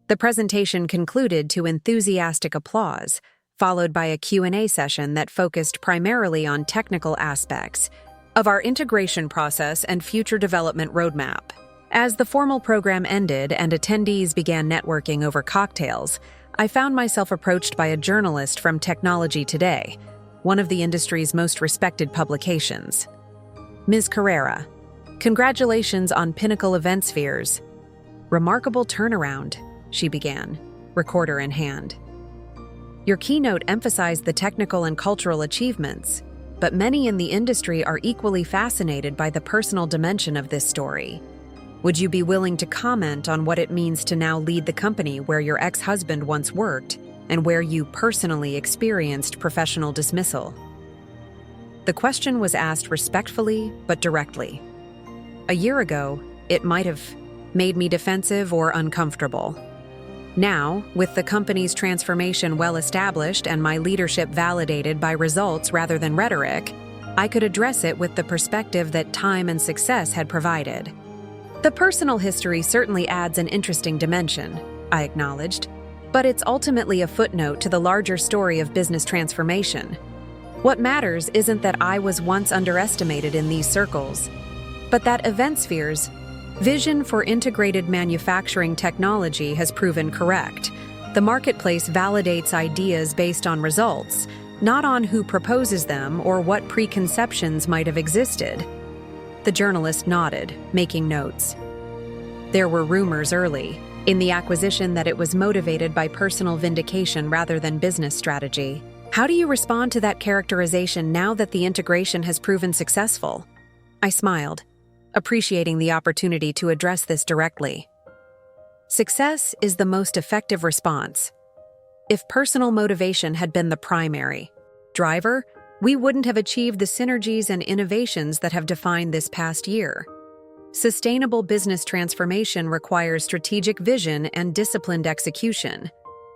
The presentation concluded to enthusiastic applause, followed by a Q&A session that focused primarily on technical aspects of our integration process and future development roadmap. As the formal program ended and attendees began networking over cocktails, I found myself approached by a journalist from Technology Today, one of the industry's most respected publications. Ms. Carrera, congratulations on Pinnacle EventSphere's remarkable turnaround, she began, recorder in hand. Your keynote emphasized the technical and cultural achievements, but many in the industry are equally fascinated by the personal dimension of this story. Would you be willing to comment on what it means to now lead the company where your ex-husband once worked and where you personally experienced professional dismissal? The question was asked respectfully but directly. A year ago, it might have made me defensive or uncomfortable. Now, with the company's transformation well established and my leadership validated by results rather than rhetoric, I could address it with the perspective that time and success had provided. The personal history certainly adds an interesting dimension, I acknowledged, but it's ultimately a footnote to the larger story of business transformation. What matters isn't that I was once underestimated in these circles, but that EventSphere's vision for integrated manufacturing technology has proven correct. The marketplace validates ideas based on results, not on who proposes them or what preconceptions might have existed. The journalist nodded, making notes. There were rumors early in the acquisition that it was motivated by personal vindication rather than business strategy. How do you respond to that characterization now that the integration has proven successful? I smiled, appreciating the opportunity to address this directly. Success is the most effective response. If personal motivation had been the primary driver, we wouldn't have achieved the synergies and innovations that have defined this past year. Sustainable business transformation requires strategic vision and disciplined execution.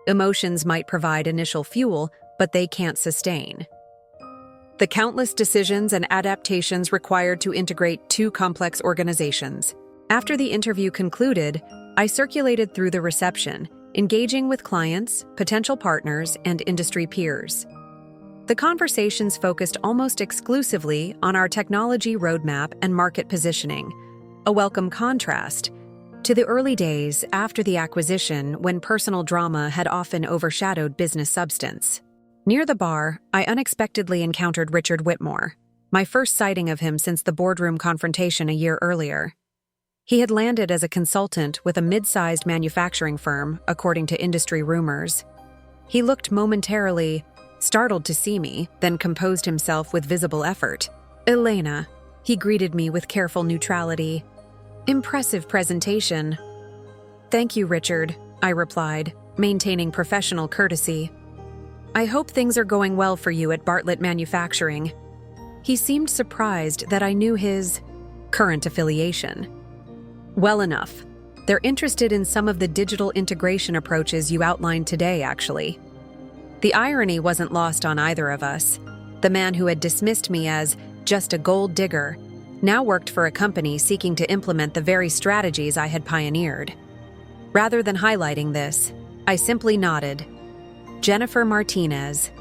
Emotions might provide initial fuel, but they can't sustain. The countless decisions and adaptations required to integrate two complex organizations. After the interview concluded, I circulated through the reception, engaging with clients, potential partners, and industry peers. The conversations focused almost exclusively on our technology roadmap and market positioning, a welcome contrast to the early days after the acquisition when personal drama had often overshadowed business substance. Near the bar, I unexpectedly encountered Richard Whitmore, my first sighting of him since the boardroom confrontation a year earlier. He had landed as a consultant with a mid-sized manufacturing firm, according to industry rumors. He looked momentarily startled to see me, then composed himself with visible effort. "Elena," he greeted me with careful neutrality. "Impressive presentation." "Thank you, Richard," I replied, maintaining professional courtesy. "I hope things are going well for you at Bartlett Manufacturing." He seemed surprised that I knew his current affiliation. "Well enough. They're interested in some of the digital integration approaches you outlined today, actually." The irony wasn't lost on either of us. The man who had dismissed me as just a gold digger now worked for a company seeking to implement the very strategies I had pioneered. Rather than highlighting this, I simply nodded. "Jennifer Martinez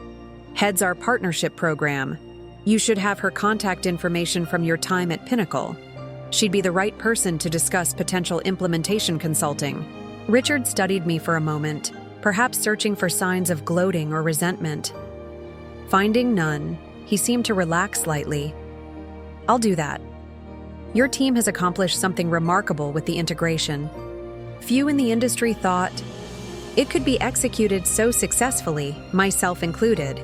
heads our partnership program. You should have her contact information from your time at Pinnacle. She'd be the right person to discuss potential implementation consulting." Richard studied me for a moment, perhaps searching for signs of gloating or resentment. Finding none, he seemed to relax slightly. "I'll do that. Your team has accomplished something remarkable with the integration. Few in the industry thought it could be executed so successfully, myself included."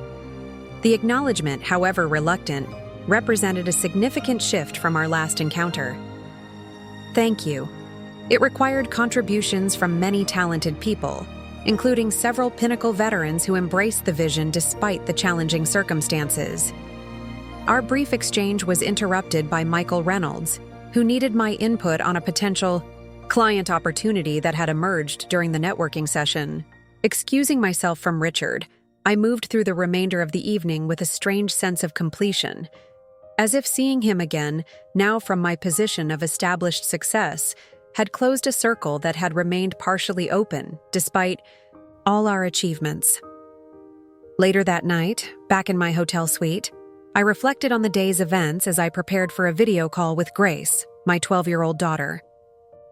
The acknowledgement, however reluctant, represented a significant shift from our last encounter. "Thank you. It required contributions from many talented people, including several Pinnacle veterans who embraced the vision despite the challenging circumstances." Our brief exchange was interrupted by Michael Reynolds, who needed my input on a potential client opportunity that had emerged during the networking session. Excusing myself from Richard, I moved through the remainder of the evening with a strange sense of completion, as if seeing him again, now from my position of established success, had closed a circle that had remained partially open, despite all our achievements. Later that night, back in my hotel suite, I reflected on the day's events as I prepared for a video call with Grace, my 12-year-old daughter.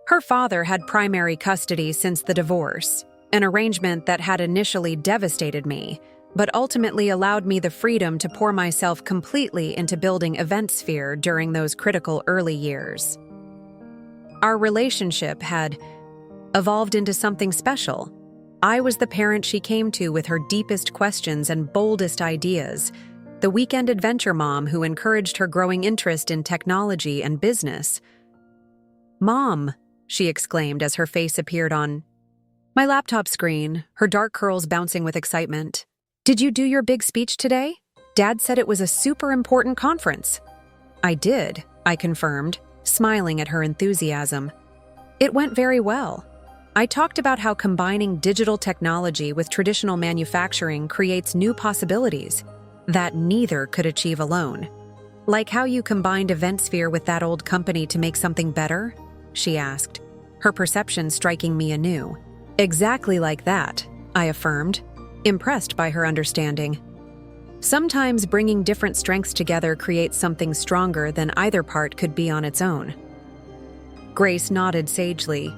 Her father had primary custody since the divorce, an arrangement that had initially devastated me, but ultimately allowed me the freedom to pour myself completely into building EventSphere during those critical early years. Our relationship had evolved into something special. I was the parent she came to with her deepest questions and boldest ideas, the weekend adventure mom who encouraged her growing interest in technology and business. "Mom," she exclaimed as her face appeared on my laptop screen, her dark curls bouncing with excitement. "Did you do your big speech today? Dad said it was a super important conference." "I did," I confirmed, smiling at her enthusiasm. "It went very well. I talked about how combining digital technology with traditional manufacturing creates new possibilities that neither could achieve alone." Like how you combined EventSphere with that old company to make something better? She asked, her perception striking me anew. Exactly like that, I affirmed, impressed by her understanding. Sometimes bringing different strengths together creates something stronger than either part could be on its own. Grace nodded sagely.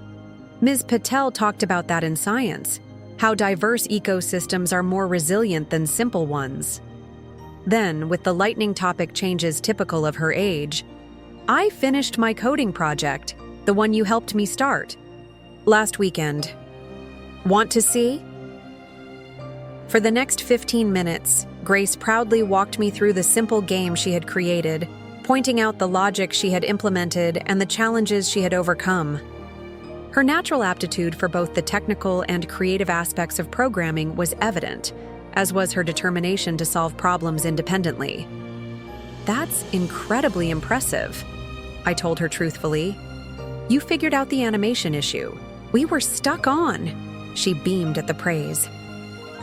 Ms. Patel talked about that in science, how diverse ecosystems are more resilient than simple ones. Then, with the lightning topic changes typical of her age, I finished my coding project, the one you helped me start, last weekend. Want to see? For the next 15 minutes, Grace proudly walked me through the simple game she had created, pointing out the logic she had implemented and the challenges she had overcome. Her natural aptitude for both the technical and creative aspects of programming was evident, as was her determination to solve problems independently. That's incredibly impressive, I told her truthfully. You figured out the animation issue. We were stuck on. She beamed at the praise.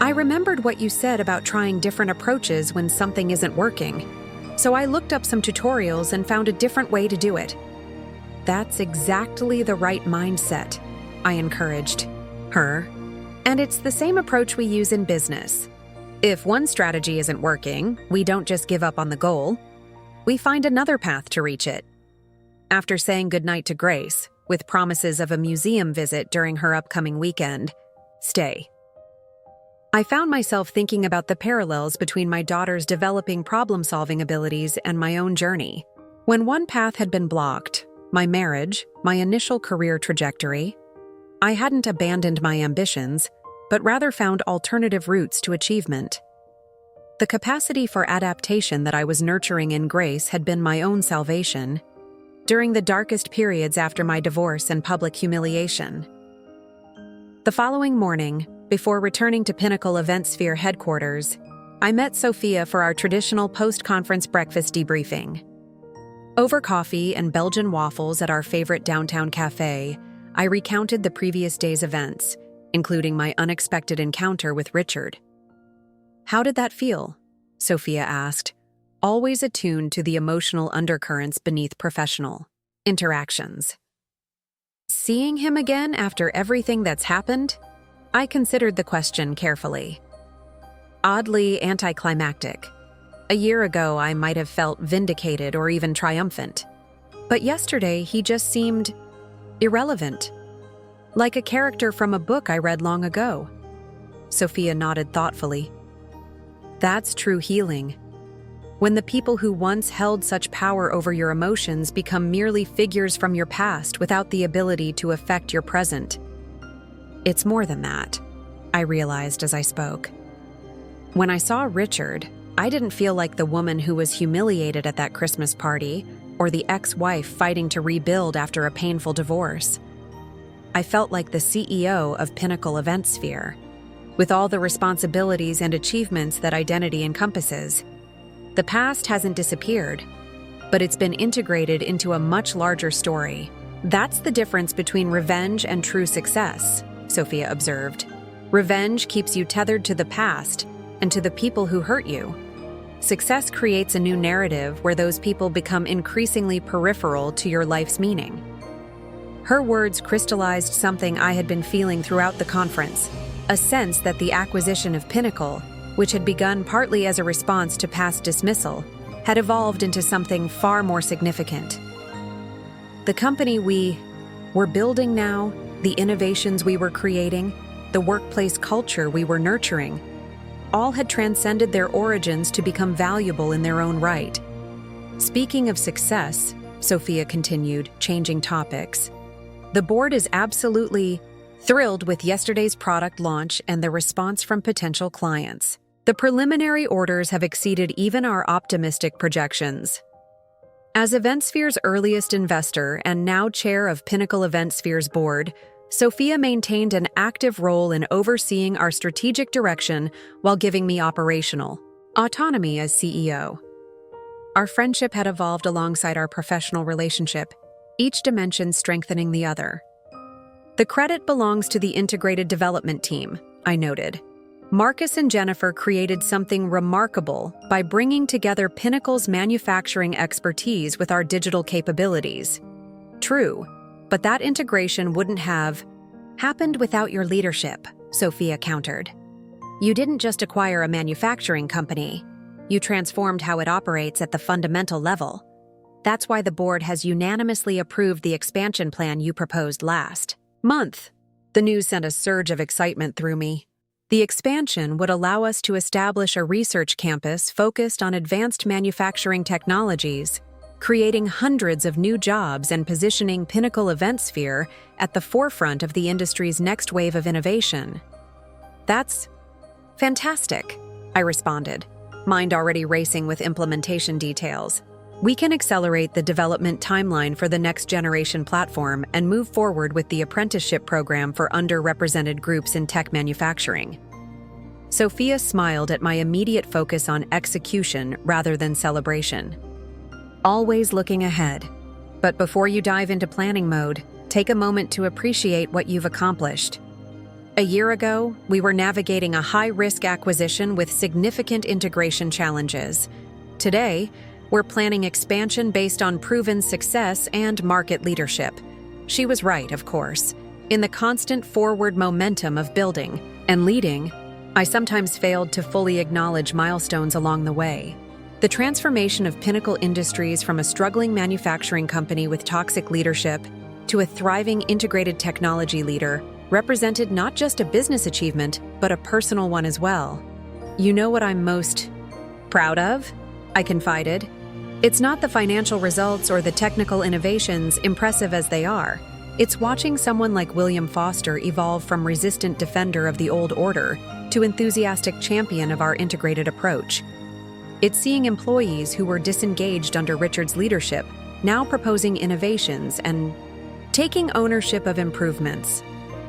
I remembered what you said about trying different approaches when something isn't working, so I looked up some tutorials and found a different way to do it. That's exactly the right mindset, I encouraged her. And it's the same approach we use in business. If one strategy isn't working, we don't just give up on the goal. We find another path to reach it. After saying goodnight to Grace, with promises of a museum visit during her upcoming weekend, stay. I found myself thinking about the parallels between my daughter's developing problem-solving abilities and my own journey. When one path had been blocked, my marriage, my initial career trajectory, I hadn't abandoned my ambitions, but rather found alternative routes to achievement. The capacity for adaptation that I was nurturing in Grace had been my own salvation during the darkest periods after my divorce and public humiliation. The following morning, before returning to Pinnacle EventSphere headquarters, I met Sophia for our traditional post-conference breakfast debriefing. Over coffee and Belgian waffles at our favorite downtown cafe, I recounted the previous day's events, including my unexpected encounter with Richard. How did that feel? Sophia asked, always attuned to the emotional undercurrents beneath professional interactions. Seeing him again after everything that's happened? I considered the question carefully. Oddly anticlimactic. A year ago, I might have felt vindicated or even triumphant. But yesterday, he just seemed irrelevant, like a character from a book I read long ago. Sophia nodded thoughtfully. That's true healing. When the people who once held such power over your emotions become merely figures from your past without the ability to affect your present. It's more than that, I realized as I spoke. When I saw Richard, I didn't feel like the woman who was humiliated at that Christmas party or the ex-wife fighting to rebuild after a painful divorce. I felt like the CEO of Pinnacle EventSphere, with all the responsibilities and achievements that identity encompasses. The past hasn't disappeared, but it's been integrated into a much larger story. That's the difference between revenge and true success, Sophia observed. Revenge keeps you tethered to the past and to the people who hurt you. Success creates a new narrative where those people become increasingly peripheral to your life's meaning. Her words crystallized something I had been feeling throughout the conference, a sense that the acquisition of Pinnacle, which had begun partly as a response to past dismissal, had evolved into something far more significant. The company we were building now, the innovations we were creating, the workplace culture we were nurturing, all had transcended their origins to become valuable in their own right. Speaking of success, Sophia continued, changing topics, the board is absolutely thrilled with yesterday's product launch and the response from potential clients. The preliminary orders have exceeded even our optimistic projections. As EventSphere's earliest investor and now chair of Pinnacle EventSphere's board, Sophia maintained an active role in overseeing our strategic direction while giving me operational autonomy as CEO. Our friendship had evolved alongside our professional relationship, each dimension strengthening the other. The credit belongs to the integrated development team, I noted. Marcus and Jennifer created something remarkable by bringing together Pinnacle's manufacturing expertise with our digital capabilities. True, but that integration wouldn't have happened without your leadership, Sophia countered. You didn't just acquire a manufacturing company, you transformed how it operates at the fundamental level. That's why the board has unanimously approved the expansion plan you proposed last month. The news sent a surge of excitement through me. The expansion would allow us to establish a research campus focused on advanced manufacturing technologies, creating hundreds of new jobs and positioning Pinnacle Eventsphere at the forefront of the industry's next wave of innovation. That's fantastic, I responded, mind already racing with implementation details. We can accelerate the development timeline for the next generation platform and move forward with the apprenticeship program for underrepresented groups in tech manufacturing. Sophia smiled at my immediate focus on execution rather than celebration. Always looking ahead. But before you dive into planning mode, take a moment to appreciate what you've accomplished. A year ago, we were navigating a high-risk acquisition with significant integration challenges. Today, we're planning expansion based on proven success and market leadership. She was right, of course. In the constant forward momentum of building and leading, I sometimes failed to fully acknowledge milestones along the way. The transformation of Pinnacle Industries from a struggling manufacturing company with toxic leadership to a thriving integrated technology leader represented not just a business achievement, but a personal one as well. You know what I'm most proud of? I confided. It's not the financial results or the technical innovations, impressive as they are. It's watching someone like William Foster evolve from resistant defender of the old order to enthusiastic champion of our integrated approach. It's seeing employees who were disengaged under Richard's leadership now proposing innovations and taking ownership of improvements.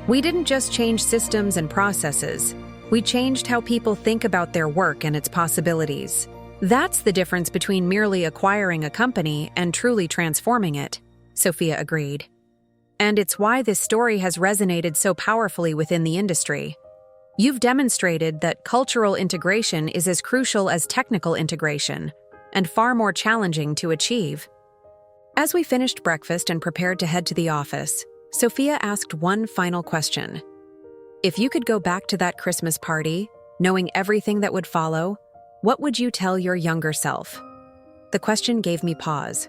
We didn't just change systems and processes. We changed how people think about their work and its possibilities. That's the difference between merely acquiring a company and truly transforming it, Sophia agreed. And it's why this story has resonated so powerfully within the industry. You've demonstrated that cultural integration is as crucial as technical integration, and far more challenging to achieve. As we finished breakfast and prepared to head to the office, Sophia asked one final question. If you could go back to that Christmas party, knowing everything that would follow, what would you tell your younger self? The question gave me pause.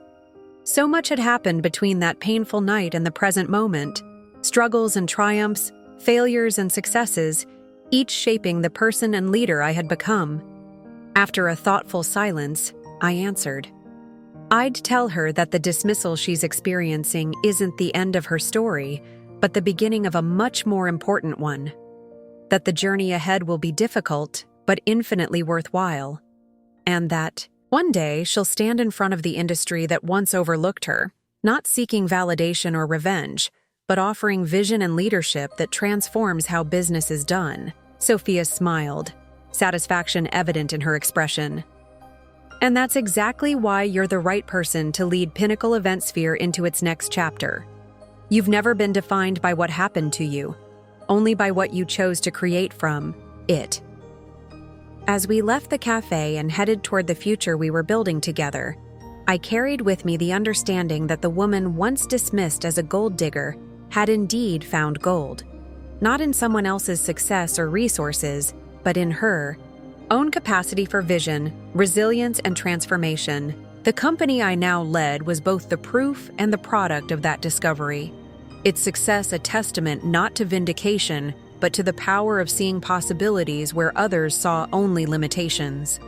So much had happened between that painful night and the present moment. Struggles and triumphs, failures and successes, each shaping the person and leader I had become. After a thoughtful silence, I answered. I'd tell her that the dismissal she's experiencing isn't the end of her story, but the beginning of a much more important one. That the journey ahead will be difficult, but infinitely worthwhile. And that, one day, she'll stand in front of the industry that once overlooked her, not seeking validation or revenge, but offering vision and leadership that transforms how business is done. Sophia smiled, satisfaction evident in her expression. And that's exactly why you're the right person to lead Pinnacle Eventsphere into its next chapter. You've never been defined by what happened to you, only by what you chose to create from it. As we left the cafe and headed toward the future we were building together, I carried with me the understanding that the woman once dismissed as a gold digger had indeed found gold, not in someone else's success or resources, but in her own capacity for vision, resilience, and transformation. The company I now led was both the proof and the product of that discovery. Its success a testament not to vindication, but to the power of seeing possibilities where others saw only limitations.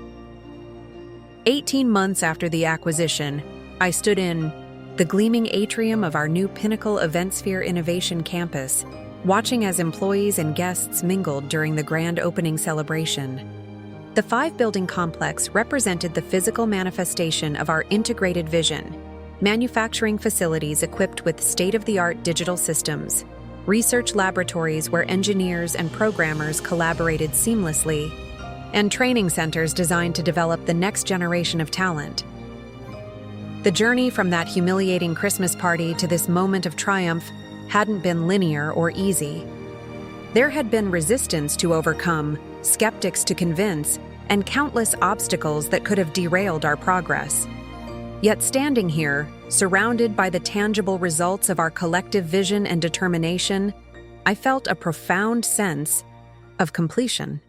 18 months after the acquisition, I stood in the gleaming atrium of our new Pinnacle Eventsphere Innovation Campus, watching as employees and guests mingled during the grand opening celebration. The 5-building complex represented the physical manifestation of our integrated vision: manufacturing facilities equipped with state-of-the-art digital systems, research laboratories where engineers and programmers collaborated seamlessly, and training centers designed to develop the next generation of talent. The journey from that humiliating Christmas party to this moment of triumph hadn't been linear or easy. There had been resistance to overcome, skeptics to convince, and countless obstacles that could have derailed our progress. Yet standing here, surrounded by the tangible results of our collective vision and determination, I felt a profound sense of completion.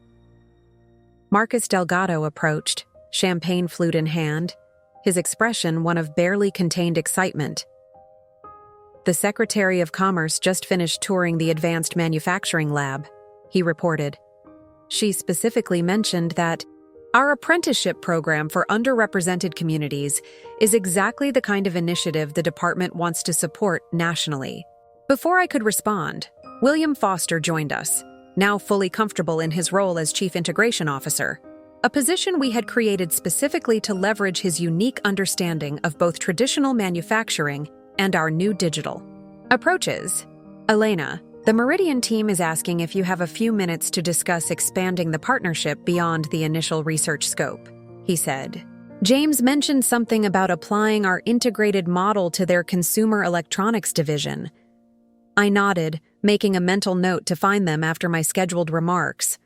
Marcus Delgado approached, champagne flute in hand, his expression one of barely contained excitement. "The Secretary of Commerce just finished touring the Advanced Manufacturing Lab," he reported. "She specifically mentioned that our apprenticeship program for underrepresented communities is exactly the kind of initiative the department wants to support nationally." Before I could respond, William Foster joined us, now fully comfortable in his role as Chief Integration Officer, a position we had created specifically to leverage his unique understanding of both traditional manufacturing and our new digital approaches. "Elena, the Meridian team is asking if you have a few minutes to discuss expanding the partnership beyond the initial research scope," he said. "James mentioned something about applying our integrated model to their consumer electronics division." I nodded, making a mental note to find them after my scheduled remarks.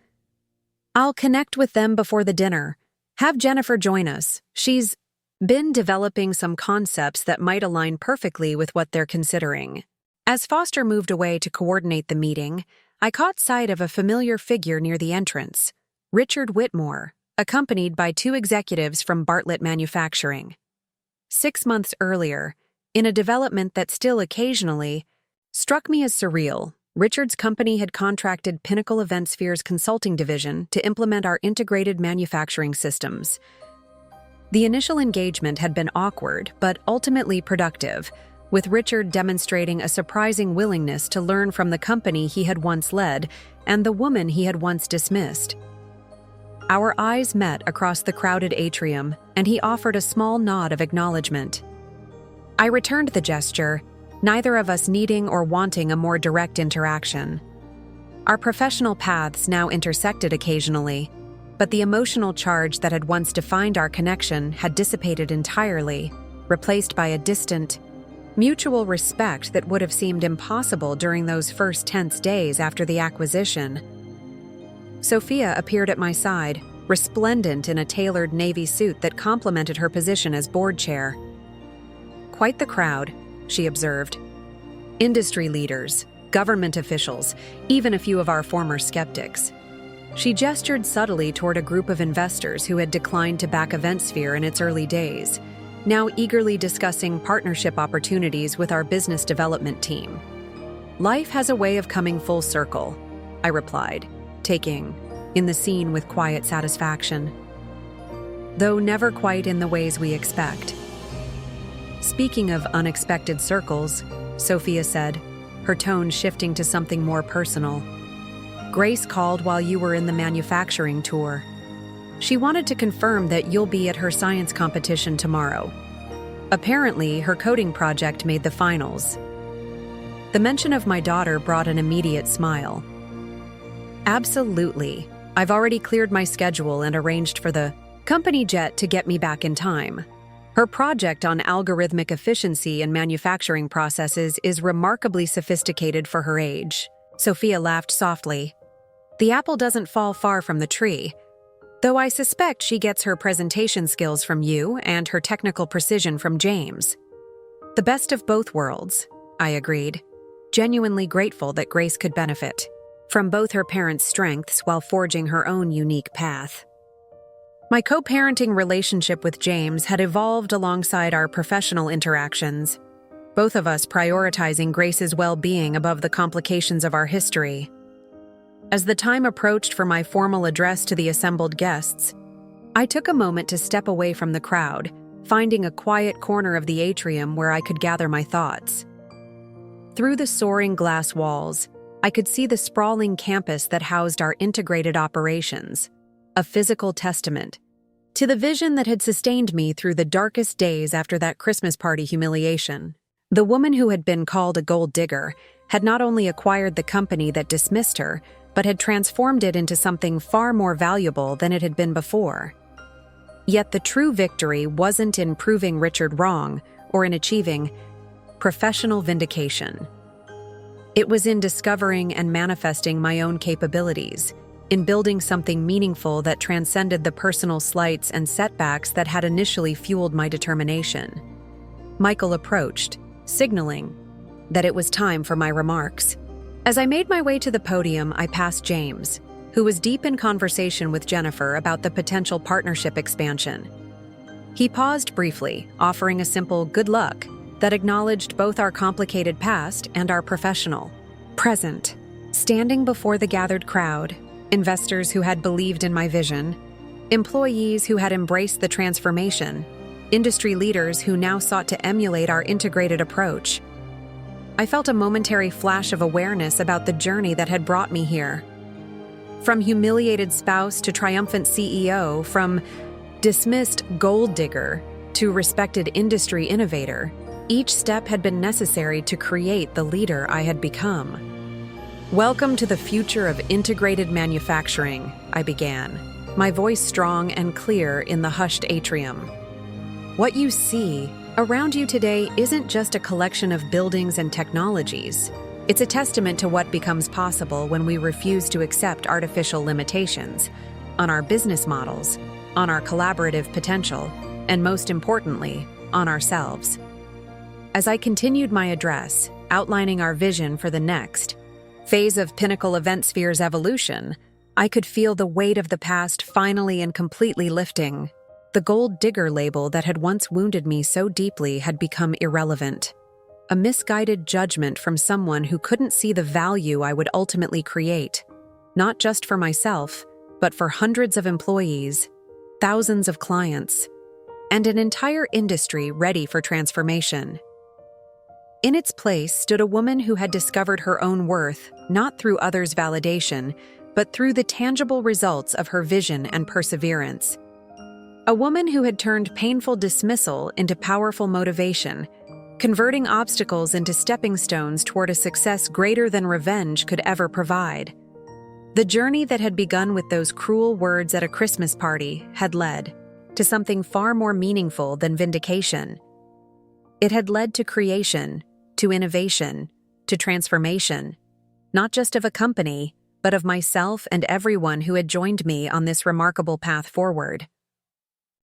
"I'll connect with them before the dinner. Have Jennifer join us. She's been developing some concepts that might align perfectly with what they're considering." As Foster moved away to coordinate the meeting, I caught sight of a familiar figure near the entrance, Richard Whitmore, accompanied by two executives from Bartlett Manufacturing. 6 months earlier, in a development that still occasionally struck me as surreal, Richard's company had contracted Pinnacle Industries' consulting division to implement our integrated manufacturing systems. The initial engagement had been awkward, but ultimately productive, with Richard demonstrating a surprising willingness to learn from the company he had once led and the woman he had once dismissed. Our eyes met across the crowded atrium, and he offered a small nod of acknowledgement. I returned the gesture, neither of us needing or wanting a more direct interaction. Our professional paths now intersected occasionally, but the emotional charge that had once defined our connection had dissipated entirely, replaced by a distant, mutual respect that would have seemed impossible during those first tense days after the acquisition. Sophia appeared at my side, resplendent in a tailored navy suit that complemented her position as board chair. "Quite the crowd," she observed. "Industry leaders, government officials, even a few of our former skeptics." She gestured subtly toward a group of investors who had declined to back EventSphere in its early days, now eagerly discussing partnership opportunities with our business development team. "Life has a way of coming full circle," I replied, taking in the scene with quiet satisfaction. "Though never quite in the ways we expect." "Speaking of unexpected circles," Sophia said, her tone shifting to something more personal. "Grace called while you were in the manufacturing tour. She wanted to confirm that you'll be at her science competition tomorrow. Apparently, her coding project made the finals." The mention of my daughter brought an immediate smile. "Absolutely. I've already cleared my schedule and arranged for the company jet to get me back in time. Her project on algorithmic efficiency in manufacturing processes is remarkably sophisticated for her age." Sophia laughed softly. "The apple doesn't fall far from the tree, though I suspect she gets her presentation skills from you and her technical precision from James." "The best of both worlds," I agreed, genuinely grateful that Grace could benefit from both her parents' strengths while forging her own unique path. My co-parenting relationship with James had evolved alongside our professional interactions, both of us prioritizing Grace's well-being above the complications of our history. As the time approached for my formal address to the assembled guests, I took a moment to step away from the crowd, finding a quiet corner of the atrium where I could gather my thoughts. Through the soaring glass walls, I could see the sprawling campus that housed our integrated operations, a physical testament to the vision that had sustained me through the darkest days after that Christmas party humiliation. The woman who had been called a gold digger had not only acquired the company that dismissed her, but had transformed it into something far more valuable than it had been before. Yet the true victory wasn't in proving Richard wrong or in achieving professional vindication. It was in discovering and manifesting my own capabilities, in building something meaningful that transcended the personal slights and setbacks that had initially fueled my determination. Michael approached, signaling that it was time for my remarks. As I made my way to the podium, I passed James, who was deep in conversation with Jennifer about the potential partnership expansion. He paused briefly, offering a simple "good luck" that acknowledged both our complicated past and our professional present. Standing before the gathered crowd, investors who had believed in my vision, employees who had embraced the transformation, industry leaders who now sought to emulate our integrated approach, I felt a momentary flash of awareness about the journey that had brought me here. From humiliated spouse to triumphant CEO, from dismissed gold digger to respected industry innovator, each step had been necessary to create the leader I had become. "Welcome to the future of integrated manufacturing," I began, my voice strong and clear in the hushed atrium. "What you see around you today isn't just a collection of buildings and technologies. It's a testament to what becomes possible when we refuse to accept artificial limitations on our business models, on our collaborative potential, and most importantly, on ourselves." As I continued my address, outlining our vision for the next phase of Pinnacle Eventsphere's evolution, I could feel the weight of the past finally and completely lifting. The gold digger label that had once wounded me so deeply had become irrelevant. A misguided judgment from someone who couldn't see the value I would ultimately create, not just for myself, but for hundreds of employees, thousands of clients, and an entire industry ready for transformation. In its place stood a woman who had discovered her own worth, not through others' validation, but through the tangible results of her vision and perseverance. A woman who had turned painful dismissal into powerful motivation, converting obstacles into stepping stones toward a success greater than revenge could ever provide. The journey that had begun with those cruel words at a Christmas party had led to something far more meaningful than vindication. It had led to creation, to innovation, to transformation, not just of a company, but of myself and everyone who had joined me on this remarkable path forward.